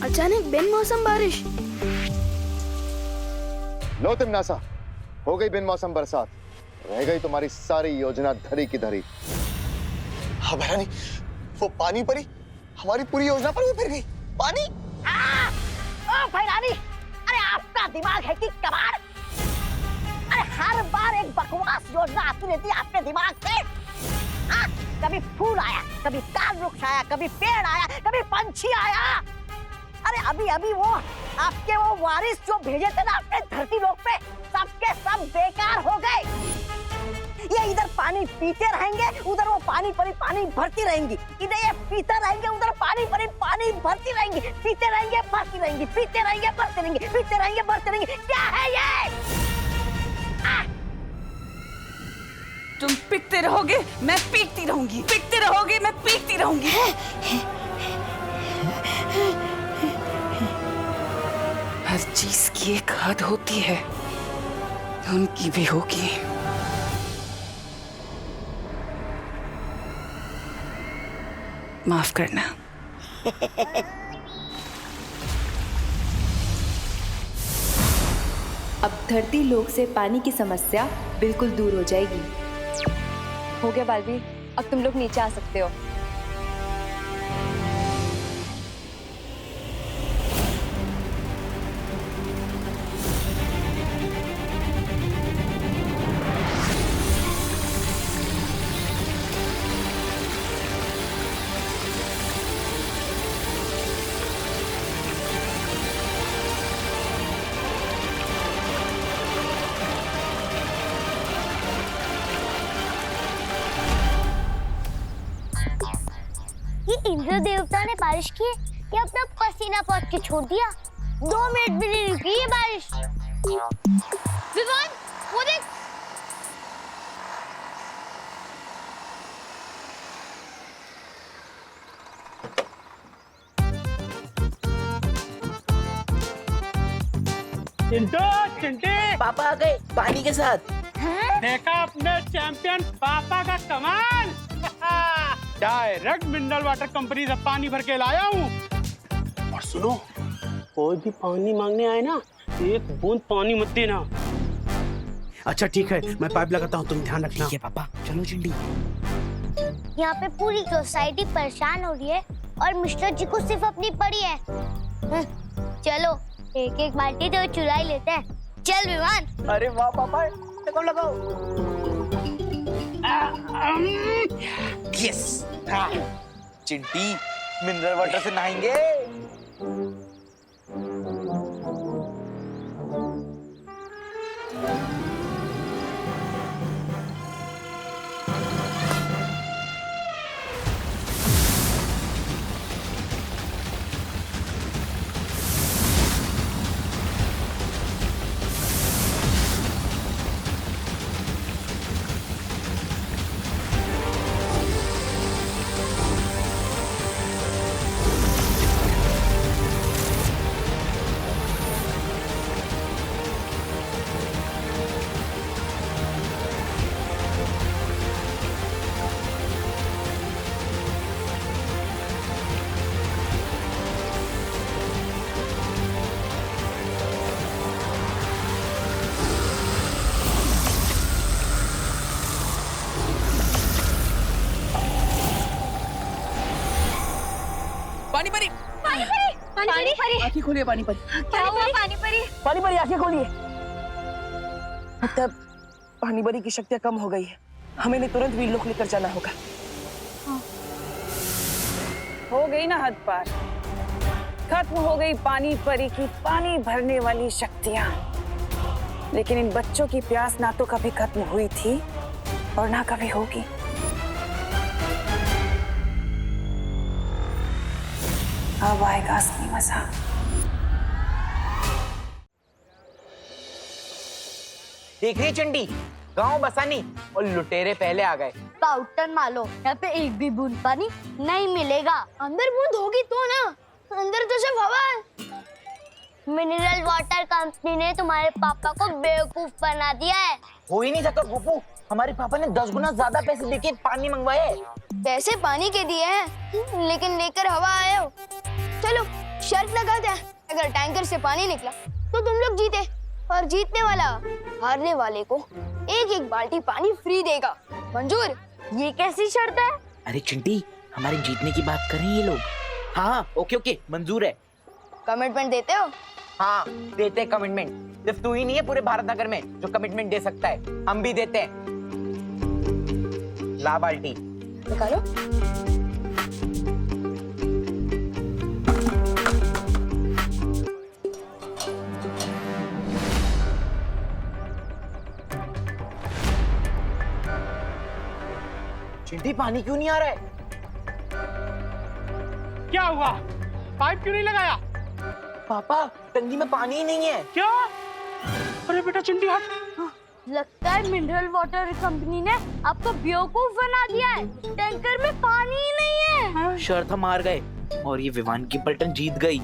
Speaker 1: अचानक बिन मौसम बारिश।
Speaker 19: लो तिम्नासा, हो गई बिन मौसम बरसात, रह गई तुम्हारी सारी योजना धरी की धरी।
Speaker 3: हाँ भैरानी, वो पानी परी हमारी पूरी योजना पर भी फिर गई। पानी
Speaker 2: ओ भैरानी, अरे आपका दिमाग है कि कबाड़? अरे हर बार एक बकवास योजना आती रहती है आपके दिमाग से। कभी फूल आया, कभी ताल वृक्ष आया, कभी पेड़ आया, कभी पंछी आया। अरे अभी अभी वो आपके वो वारिस जो भेजे थे ना अपने धरती लोक पे, सबके सब बेकार हो गए। ये इधर पानी पीते रहेंगे, उधर वो पानी परी पानी भरती रहेंगी। इधर ये पीते रहेंगे, उधर पानी परी पानी भरती रहेंगी। पीते रहेंगे, भरती रहेंगी, पीते रहेंगे, भरती रहेंगे, पीते रहेंगे, भरती रहेंगे। क्या है ये?
Speaker 4: तुम पीटते रहोगे, मैं पीटती रहूंगी, पीटते रहोगे, मैं पीटती रहूंगी। हर चीज की एक हद होती है, उनकी भी होगी। माफ करना।
Speaker 6: अब धरती लोक से पानी की समस्या बिल्कुल दूर हो जाएगी।
Speaker 7: हो गया बालवीर, अब तुम लोग नीचे आ सकते हो।
Speaker 1: इंद्र देवता ने बारिश की या अपना पसीना पहुंच के छोड़ दिया। 2 मिनट भी नहीं रुकी ये बारिश। विवान, वो देख।
Speaker 14: चिंटे पापा आ गए पानी के साथ। देखा अपने चैंपियन पापा का कमाल। डायरेक्ट मिनरल वाटर कंपनी से पानी भर के लाया हूँ। और सुनो, कोई भी पानी मांगने आए ना, एक बूंद पानी मत देना। अच्छा ठीक है, मैं पाइप लगाता हूँ, तुम ध्यान रखना। ठीक है पापा, चलो चिंटी।
Speaker 1: यहाँ पे पूरी सोसाइटी परेशान हो रही है और मिस्टर जी को सिर्फ अपनी पड़ी है। चलो एक एक बाल्टी तो चुरा ही लेते हैं। चल विमान।
Speaker 11: अरे वाह पापा, लगाओ लगाओ।
Speaker 3: यस। चिंटी, मिनरल वाटर से नहाएंगे।
Speaker 18: पानी परी
Speaker 9: पानी परी, पानी परी।
Speaker 18: आंखें खोलिए पानी परी।
Speaker 9: क्या हुआ पानी परी?
Speaker 18: पानी परी आंखें खोलिए। मतलब पानी परी की शक्तियाँ कम हो गई है, हमें इन्हें तुरंत वीरलोक लेकर जाना होगा।
Speaker 16: हो गई ना हद पार, खत्म हो गई पानी परी की पानी भरने वाली शक्तियां। लेकिन इन बच्चों की प्यास ना तो कभी खत्म हुई थी और ना कभी होगी। अब आएगा असली मजा।
Speaker 11: देख रही चंडी, गांव बसानी और लुटेरे पहले आ गए।
Speaker 1: पाउडर मारो, यहाँ पे एक भी बूंद पानी नहीं मिलेगा। अंदर बूंद होगी तो ना, अंदर तो सिर्फ हवा है। मिनरल वाटर कंपनी ने तुम्हारे पापा को बेवकूफ बना दिया है।
Speaker 11: हो ही नहीं सकता गोपू, हमारे पापा ने 10 गुना ज्यादा पैसे देके पानी मंगवाए।
Speaker 1: पैसे पानी के दिए हैं, लेकिन लेकर हवा आए हो। चलो शर्त लगाते हैं, अगर टैंकर से पानी निकला तो तुम लोग जीते, और जीतने वाला हारने वाले को एक एक बाल्टी पानी फ्री देगा। मंजूर? ये कैसी शर्त है?
Speaker 11: अरे चिंटी, हमारे जीतने की बात कर रहे हैं ये लोग। हाँ ओके ओके, मंजूर है।
Speaker 1: कमिटमेंट देते हो?
Speaker 11: हाँ देते हैं कमिटमेंट। सिर्फ तू ही नहीं है पूरे भारत नगर में जो कमिटमेंट दे सकता है, हम भी देते हैं। ला बाल्टी
Speaker 1: निकालो।
Speaker 11: चिंटी पानी क्यों नहीं आ रहा है?
Speaker 14: क्या हुआ? पाइप क्यों नहीं लगाया?
Speaker 11: पापा टंकी में पानी ही नहीं है।
Speaker 14: क्या? अरे बेटा चिंटी हट।
Speaker 1: लगता है मिनरल वाटर कंपनी ने आपको बेवकूफ बना दिया है। टैंकर में पानी ही नहीं है।
Speaker 11: शर्त हम हार गए और ये विवान की पलटन जीत गई।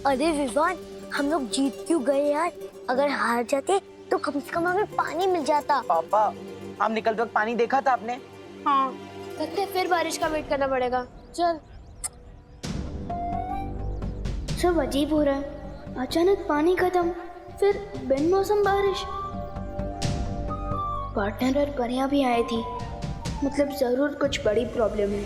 Speaker 1: अरे विवान, हम लोग जीत क्यों गए यार? अगर हार जाते तो कम से कम हमें पानी मिल जाता।
Speaker 11: पापा हम निकलते वक्त पानी देखा था आपने?
Speaker 1: हाँ। लगता है फिर बारिश का वेट करना पड़ेगा। चल। सब अजीब हो रहा है, अचानक पानी खत्म, फिर बिन मौसम बारिश। पार्टनर और परियां भी आई थी, मतलब जरूर कुछ बड़ी प्रॉब्लम है।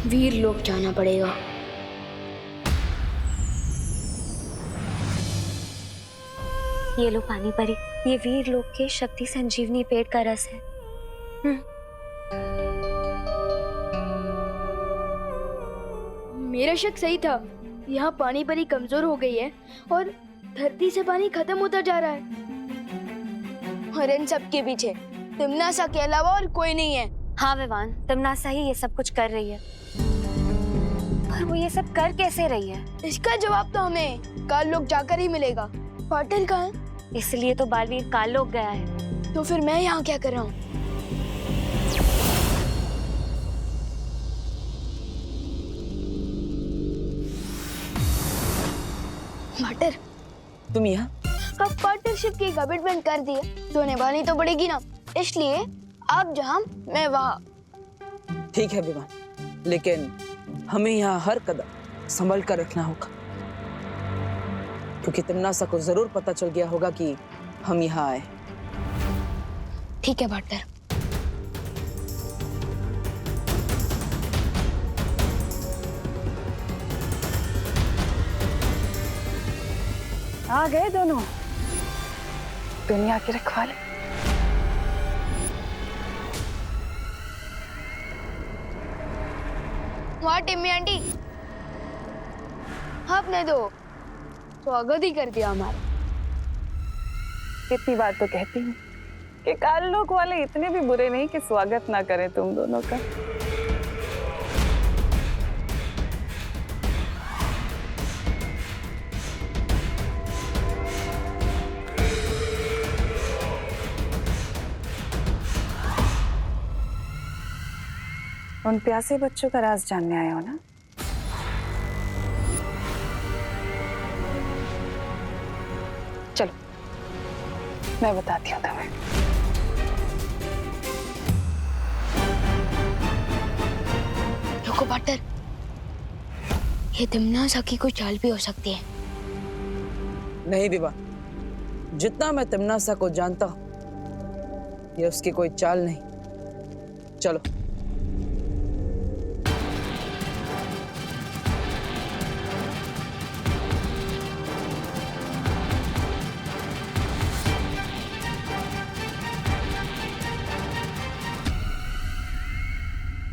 Speaker 1: वीर लोग जाना पड़ेगा।
Speaker 5: ये लो पानी परी, ये वीर लोक के शक्ति संजीवनी पेड़ का रस है।
Speaker 1: मेरा शक सही था, यहाँ पानी परी कमजोर हो गई है और धरती से पानी खत्म होता जा रहा है। और इन सब के पीछे तिमनासा के अलावा और कोई नहीं है।
Speaker 5: हाँ विवान, तिमनासा ही ये सब कुछ कर रही है। पर वो ये सब कर कैसे रही है?
Speaker 1: इसका जवाब तो हमें काल लोक जाकर ही मिलेगा। पाटिल कहाँ है?
Speaker 5: इसलिए तो बालवीर काल लोक गया है।
Speaker 1: तो फिर मैं यहाँ क्या कर रहा हूँ? पाटर,
Speaker 18: तुम यहाँ?
Speaker 1: अब पार्टनरशिप की कमिटमेंट कर दी है तो निभानी तो पड़ेगी ना, इसलिए आप जहाँ मैं वहाँ।
Speaker 18: ठीक है विवान, लेकिन हमें यहाँ हर कदम संभल कर रखना होगा, क्योंकि तिमनासा को जरूर पता चल गया होगा कि हम यहाँ आए।
Speaker 1: ठीक है पार्टनर।
Speaker 16: आ गए दोनों दुनिया के रखवाले।
Speaker 1: वहाँ टिम्मी आंटी, आपने तो स्वागत ही कर दिया हमारा।
Speaker 16: इतनी बात तो कहती हूँ कि काल लोक वाले इतने भी बुरे नहीं कि स्वागत ना करें तुम दोनों का। उन प्यासे बच्चों का राज जानने आए हो ना? चलो मैं बताती हूँ तुम्हें।
Speaker 1: रुको पार्टनर, ये तिमनासा की कोई चाल भी हो सकती है।
Speaker 18: नहीं विवा, जितना मैं तिमनासा को जानता हूं, ये उसकी कोई चाल नहीं। चलो।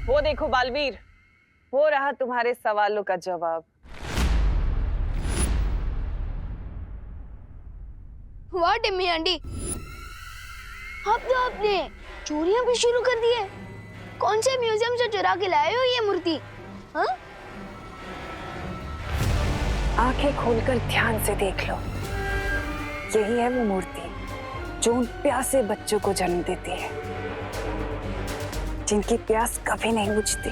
Speaker 16: वो देखो बालवीर, हो रहा तुम्हारे सवालों का जवाब।
Speaker 1: वाह टिम्मी आंटी, अब तो आपने चोरियां भी शुरू कर दी है। कौन से म्यूजियम से चुरा के लाए हो ये मूर्ति? हाँ?
Speaker 16: आंखें खोलकर ध्यान से देख लो, यही है वो मूर्ति जो उन प्यासे बच्चों को जन्म देती है, जिनकी प्यास कभी नहीं बुझती।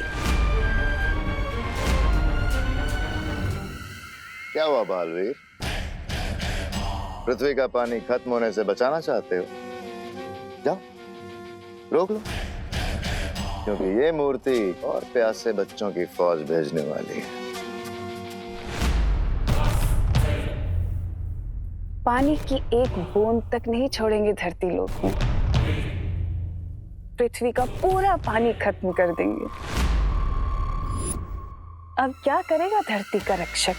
Speaker 19: क्या हुआ बालवीर? पृथ्वी का पानी खत्म होने से बचाना चाहते हो? जाओ रोक लो, क्योंकि ये मूर्ति और प्यासे बच्चों की फौज भेजने वाली है।
Speaker 16: पानी की एक बूंद तक नहीं छोड़ेंगे धरती लोक में, पृथ्वी का पूरा पानी खत्म कर देंगे। अब क्या करेगा धरती का रक्षक?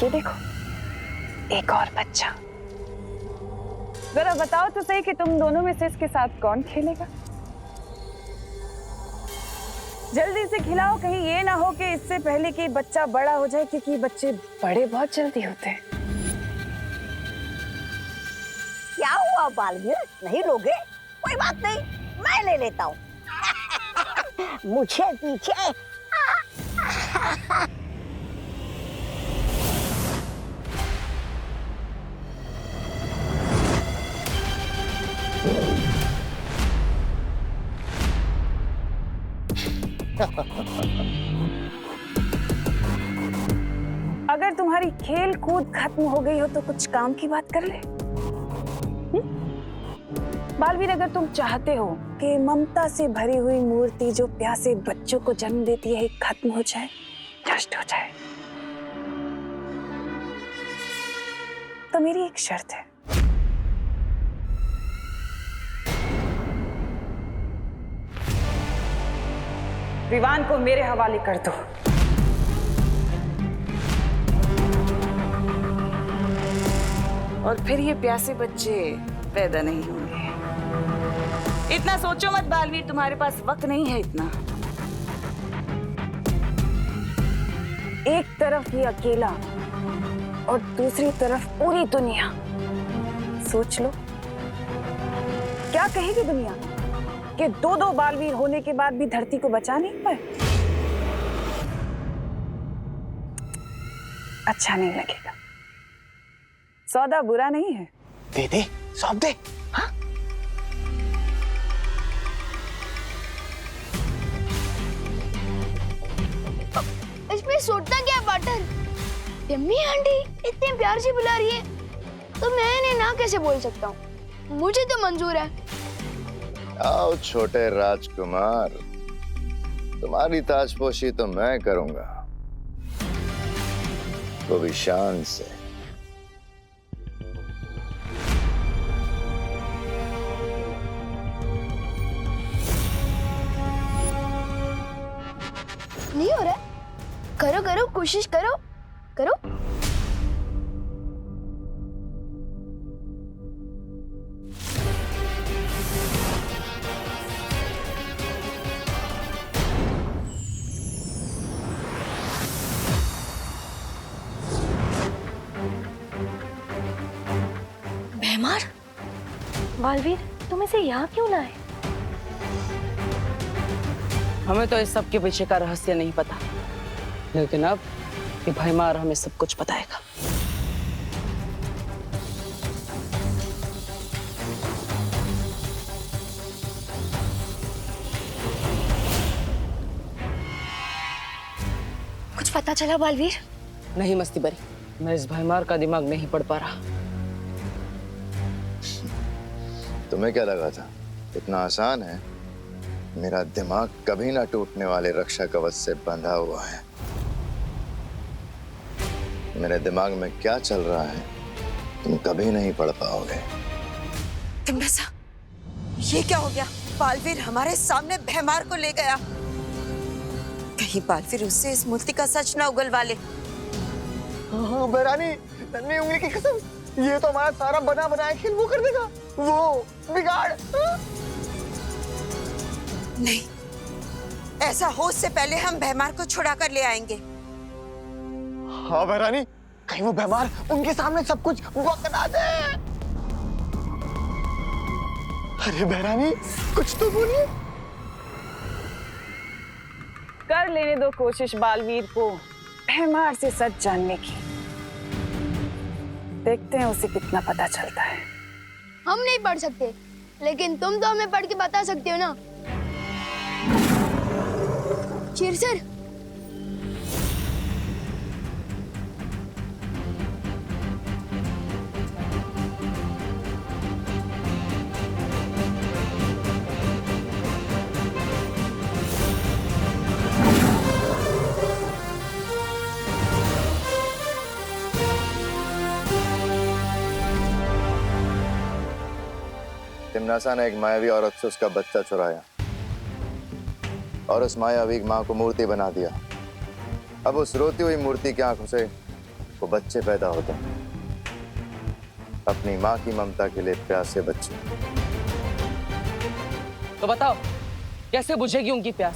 Speaker 16: ये देखो, एक और बच्चा। जरा बताओ तो सही कि तुम दोनों में से इसके साथ कौन खेलेगा? जल्दी से खिलाओ, कहीं ये ना हो कि इससे पहले कि बच्चा बड़ा हो जाए, क्योंकि बच्चे बड़े बहुत जल्दी होते हैं।
Speaker 2: क्या हुआ बालवीर, नहीं लोगे? कोई बात नहीं, मैं ले लेता हूँ। मुझे पीछे।
Speaker 16: अगर तुम्हारी खेल कूद खत्म हो गई हो तो कुछ काम की बात कर ले। बालवीर, अगर तुम चाहते हो कि ममता से भरी हुई मूर्ति जो प्यासे बच्चों को जन्म देती है खत्म हो जाए, नष्ट हो जाए, तो मेरी एक शर्त है। विवान को मेरे हवाले कर दो। और फिर ये प्यासे बच्चे पैदा नहीं होंगे। इतना सोचो मत बालवीर, तुम्हारे पास वक्त नहीं है इतना। एक तरफ ये अकेला और दूसरी तरफ पूरी दुनिया। सोच लो, क्या कहेगी दुनिया कि दो दो बालवीर होने के बाद भी धरती को बचा नहीं पाए? अच्छा नहीं लगेगा। सौदा बुरा नहीं है।
Speaker 11: दे दे, सौंप दे। हाँ?
Speaker 1: इसमें सोचना क्या बटन? टिम्मी आंटी इतने प्यार से बुला रही है, तो मैं इन्हें ना कैसे बोल सकता हूँ? मुझे तो मंजूर है।
Speaker 19: आओ छोटे राजकुमार, तुम्हारी ताजपोशी तो मैं करूंगा, वो भी शान से।
Speaker 1: नहीं हो रहा? करो करो, कोशिश करो करो।
Speaker 5: भैमार, बालवीर, तुम इसे यहाँ क्यों लाए?
Speaker 18: हमें तो इस सब के पीछे का रहस्य नहीं पता, लेकिन अब ये भैमार हमें सब कुछ बताएगा।
Speaker 9: कुछ पता चला बालवीर?
Speaker 18: नहीं मस्ती बरी, मैं इस भैमार का दिमाग नहीं पढ़ पा रहा।
Speaker 19: तुम्हें क्या लगा था इतना आसान है? मेरा दिमाग कभी ना टूटने वाले रक्षा कवच से बंधा हुआ है। मेरे दिमाग में क्या चल रहा है तुम कभी नहीं पढ़ पाओगे।
Speaker 2: तिम्नासा, ये क्या हो गया? बालवीर हमारे सामने भैमार को ले गया। कहीं बालवीर उससे इस मूर्ति का सच ना उगलवा ले।
Speaker 3: भैरानी, नन्ही उंगली की कसम, ये तो हमारा सारा बना बनाया खेल वो कर देगा, वो बिगाड़।
Speaker 2: नहीं, ऐसा हो उससे पहले हम भैमार को छुड़ा कर ले आएंगे।
Speaker 3: हाँ भैरानी, कहीं वो भैमार उनके सामने सब कुछ बकना दे। अरे भैरानी, कुछ तो बोलिए।
Speaker 16: कर लेने दो कोशिश बालवीर को भैमार से सच जानने की। देखते हैं उसे कितना पता चलता है।
Speaker 1: हम नहीं पढ़ सकते, लेकिन तुम तो हमें पढ़ के बता सकते हो ना। शेर सर,
Speaker 19: तिम्नासा ने एक मायावी औरत से उसका बच्चा चुराया और उस मायावी माँ को मूर्ति बना दिया। अब उस रोती हुई मूर्ति की आंखों से वो बच्चे पैदा होते हैं, अपनी माँ की ममता के लिए प्यासे बच्चे।
Speaker 18: तो बताओ कैसे बुझेगी उनकी प्यास?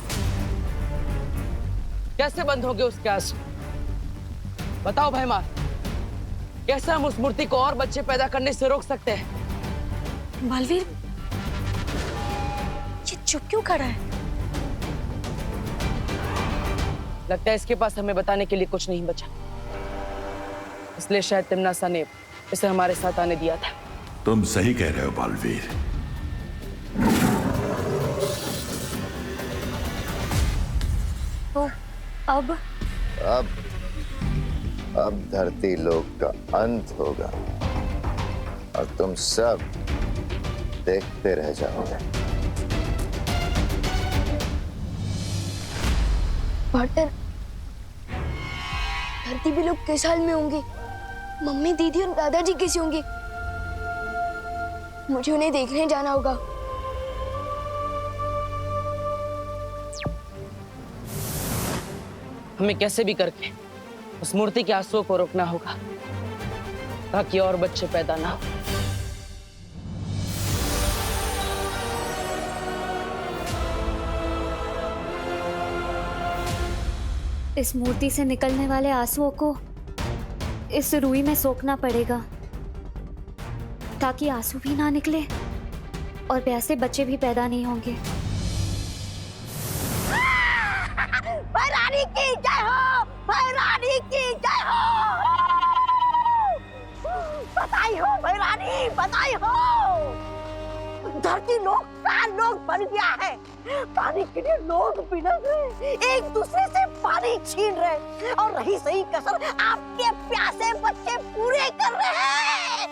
Speaker 18: कैसे बंद होगे उसके आंसू? बताओ भैमार, कैसे हम उस मूर्ति को और बच्चे पैदा करने से रोक सकते हैं?
Speaker 9: बालवीर, ये चुप क्यों खड़ा है?
Speaker 18: लगता है इसके पास हमें बताने के लिए कुछ नहीं बचा, इसलिए शायद तिम्नासा ने इसे हमारे साथ आने दिया था।
Speaker 10: तुम सही कह रहे हो बालवीर।
Speaker 9: तो
Speaker 19: अब धरती लोक का अंत होगा और तुम सब देखते रह जाओगे।
Speaker 1: पार्टनर, धरती भी लोग किस हाल में होंगे? मम्मी, दीदी और दादाजी कैसे होंगे? मुझे उन्हें देखने जाना होगा।
Speaker 18: हमें कैसे भी करके उस मूर्ति के आंसुओं को रोकना होगा ताकि और बच्चे पैदा ना हो।
Speaker 13: इस मूर्ति से निकलने वाले आंसुओं को इस रुई में सोखना पड़ेगा ताकि आंसू भी ना निकले और प्यासे बच्चे भी पैदा नहीं होंगे।
Speaker 2: भैरानी की जय हो, भैरानी की जय हो। बधाई हो भैरानी, बधाई हो। धरती लोग का लोग बन गया है। पानी के लिए लोग बिलख रहे, एक दूसरे से पानी छीन रहे और रही सही कसर आपके प्यासे बच्चे पूरे कर रहे हैं।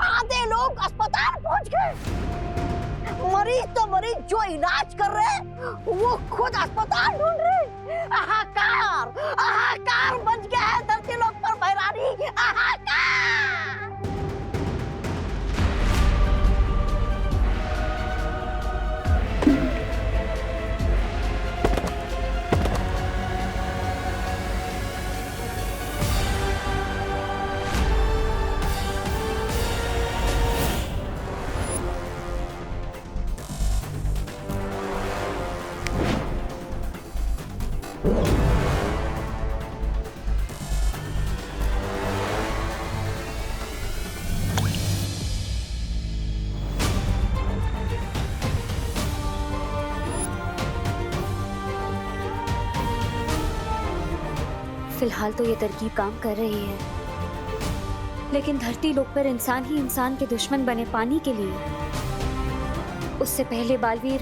Speaker 2: आधे लोग अस्पताल पहुंच गए। मरीज तो मरीज जो इलाज कर रहे हैं वो खुद अस्पताल ढूंढ रहे। हाहाकार, हाहाकार मच गया है धरती लोग पर भैरानी, हाहाकार।
Speaker 13: फिलहाल तो ये तरकीब काम कर रही है, लेकिन धरती लोक पर इंसान ही इंसान के दुश्मन बने पानी के लिए, उससे पहले बालवीर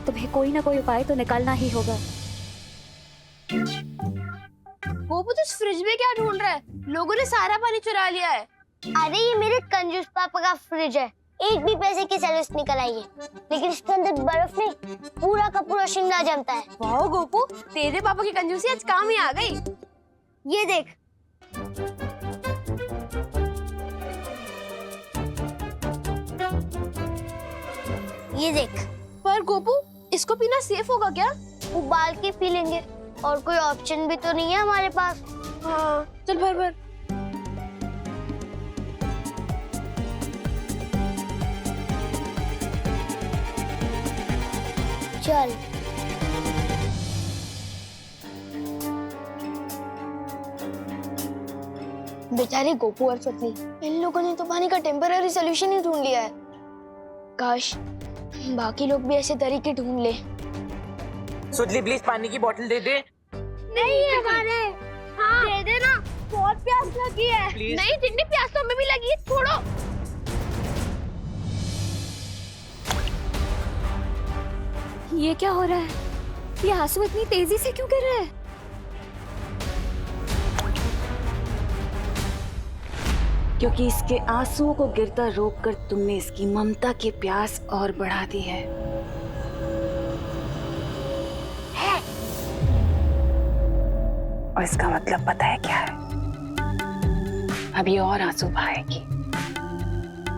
Speaker 13: तुम्हें कोई ना कोई उपाय तो निकालना ही होगा।
Speaker 9: गोपू तो इस फ्रिज में क्या ढूंढ रहा है? लोगों ने सारा पानी चुरा लिया है।
Speaker 1: अरे ये मेरे कंजूस पापा का फ्रिज है, एक भी पैसे की सर्विस निकल आई है, लेकिन इसके अंदर बर्फ नहीं, पूरा का पूरा शिमला जमता है।
Speaker 9: वाह गोपू, तेरे पापा की कंजूसी आज काम ही आ गई।
Speaker 1: ये देख, ये देख।
Speaker 9: पर गोपू, इसको पीना सेफ होगा क्या?
Speaker 1: उबाल के पी लेंगे, और कोई ऑप्शन भी तो नहीं है हमारे पास।
Speaker 9: हाँ, चल भर भर।
Speaker 1: चल।
Speaker 9: बेचारे गोपू और सतली, इन लोगों ने तो पानी का टेम्पररी सोल्यूशन ही ढूंढ लिया है। काश बाकी लोग भी ऐसे तरीके ढूंढ ले।
Speaker 14: सुदली प्लीज पानी की बोतल दे दे।
Speaker 1: नहीं है हमारे। हाँ दे दे ना, बहुत प्यास लगी है।
Speaker 14: Please.
Speaker 9: नहीं जितनी प्यास तो हमें भी लगी है, छोड़ो।
Speaker 13: ये क्या हो रहा है? ये आंसू इतनी तेजी से क्यों गिर रहे हैं?
Speaker 18: क्योंकि इसके आंसुओं को गिरता रोककर तुमने इसकी ममता की प्यास और बढ़ा दी है। और इसका मतलब पता है क्या है? अभी और आंसू बहाएगी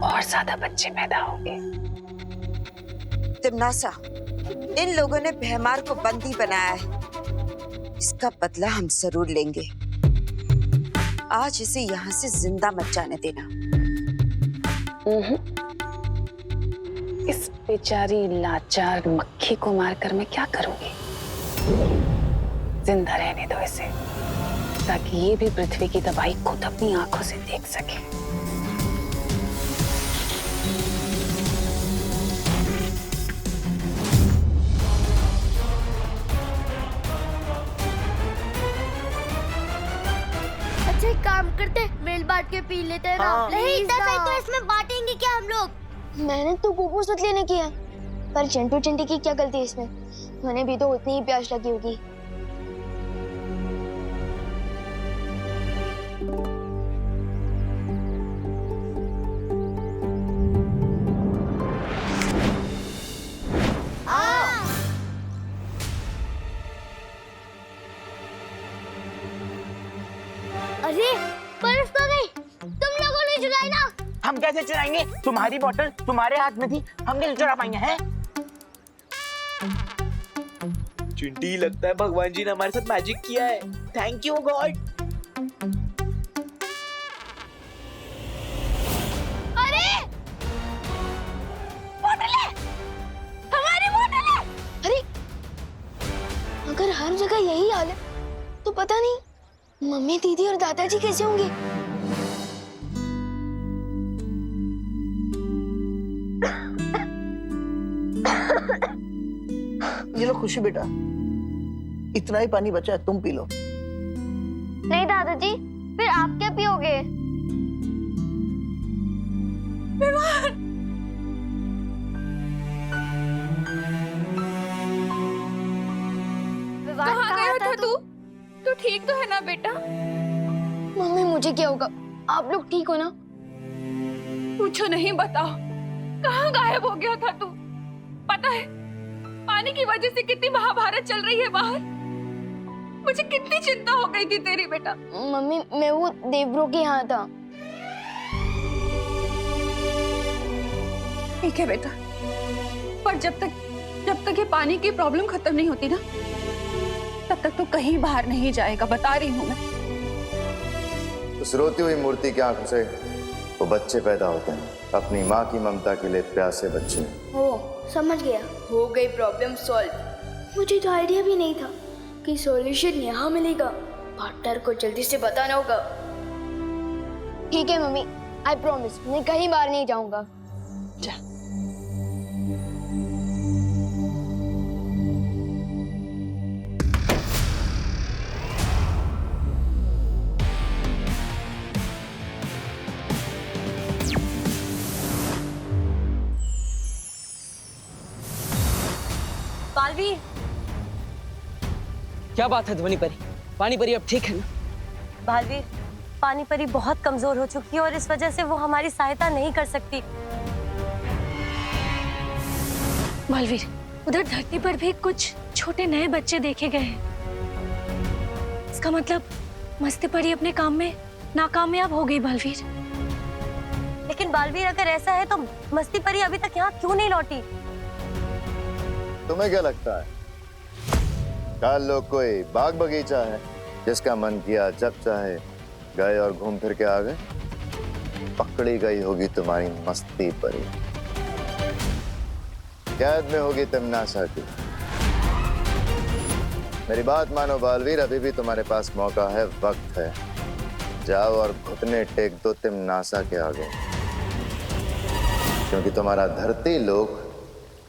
Speaker 18: और ज्यादा बच्चे पैदा होंगे।
Speaker 2: तिमनासा, इन लोगों ने भैमार को बंदी बनाया है, इसका बदला हम जरूर लेंगे। आज इसे यहाँ से जिंदा मत जाने देना।
Speaker 18: इस बेचारी लाचार मक्खी को मारकर मैं क्या करूंगी? जिंदा रहने दो इसे, ताकि ये भी पृथ्वी की तबाही खुद अपनी आंखों से देख सके।
Speaker 1: अच्छा एक काम करते, मिल बांट के पी लेते हैं ना। नहीं दस तो इसमें बांटेंगे क्या हम लोग?
Speaker 9: मेहनत तो गोपू सतली ने किया, पर चिंटू चिंटी की क्या गलती है इसमें? उन्हें भी तो उतनी ही प्यास लगी होगी।
Speaker 1: अरे बर्फ तो गई, तुम लोगों ने चुराई ना।
Speaker 14: हम कैसे चुराएंगे? तुम्हारी बोतल तुम्हारे हाथ में थी, हम कैसे चुरा पाएंगे? हैं?
Speaker 15: चिंटी, लगता है भगवान जी ने हमारे साथ मैजिक किया है। Thank you God.
Speaker 1: अरे बोतलें, हमारी बोतलें।
Speaker 9: अरे अगर हर जगह यही हाल है तो पता नहीं मम्मी, दीदी और दादाजी कैसे होंगे?
Speaker 11: ये लो खुशी बेटा, इतना ही पानी बचा है, तुम पी लो।
Speaker 1: नहीं दादाजी, फिर आप क्या पियोगे?
Speaker 9: कहाँ गया था तू? तू ठीक तो है ना बेटा? मम्मी मुझे क्या होगा? आप लोग ठीक हो ना?
Speaker 6: पूछो नहीं, बताओ कहाँ गायब हो गया था तू? पता है पानी की वजह से कितनी महाभारत चल रही है बाहर। मुझे कितनी चिंता हो गई थी तेरी बेटा।
Speaker 9: मम्मी मैं वो देवरो के यहाँ था।
Speaker 12: ठीक है बेटा, पर जब तक ये पानी की प्रॉब्लम खत्म नहीं होती ना, तब तक तो कहीं बाहर नहीं जाएगा, बता रही हूँ मैं।
Speaker 19: उस रोती हुई मूर्ति की आंखों से वो बच्चे पैदा होते हैं, अपनी माँ की ममता के लिए प्यासे बच्चे।
Speaker 9: ओ समझ गया, हो गई प्रॉब्लम सॉल्व। मुझे तो आइडिया भी नहीं था कि सॉल्यूशन यहाँ मिलेगा। पार्टनर को जल्दी से बताना होगा। ठीक है मम्मी, आई प्रॉमिस मैं कहीं बाहर नहीं जाऊंगा।
Speaker 18: जा।
Speaker 5: बालवीर,
Speaker 18: क्या बात है ध्वनि परी? पानी परी अब ठीक है ना?
Speaker 5: बालवीर, पानी परी बहुत कमजोर हो चुकी है और इस वजह से वो हमारी सहायता नहीं कर सकती।
Speaker 9: बालवीर, उधर धरती पर भी कुछ छोटे नए बच्चे देखे गए हैं। इसका मतलब मस्ती परी अपने काम में नाकामयाब हो गई बालवीर।
Speaker 5: लेकिन बालवीर, अगर ऐसा है तो मस्ती परी अभी तक यहाँ क्यों नहीं लौटी?
Speaker 19: तुम्हें क्या लगता है काल लोग कोई बाग बगीचा है जिसका मन किया जब चाहे गए और घूम फिर के आ गए? पकड़ी गई होगी तुम्हारी मस्ती परी, कैद में होगी तिमनासा की। मेरी बात मानो बालवीर, अभी भी तुम्हारे पास मौका है, वक्त है। जाओ और घुटने टेक दो तिमनासा के आगे, क्योंकि तुम्हारा धरती लोक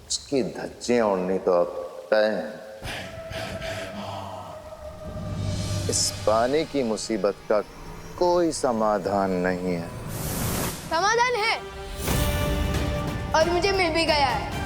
Speaker 19: उसकी धज्जियां उड़नी तो अब तय है। इस पानी की मुसीबत का कोई समाधान नहीं है।
Speaker 1: समाधान है और मुझे मिल भी गया है।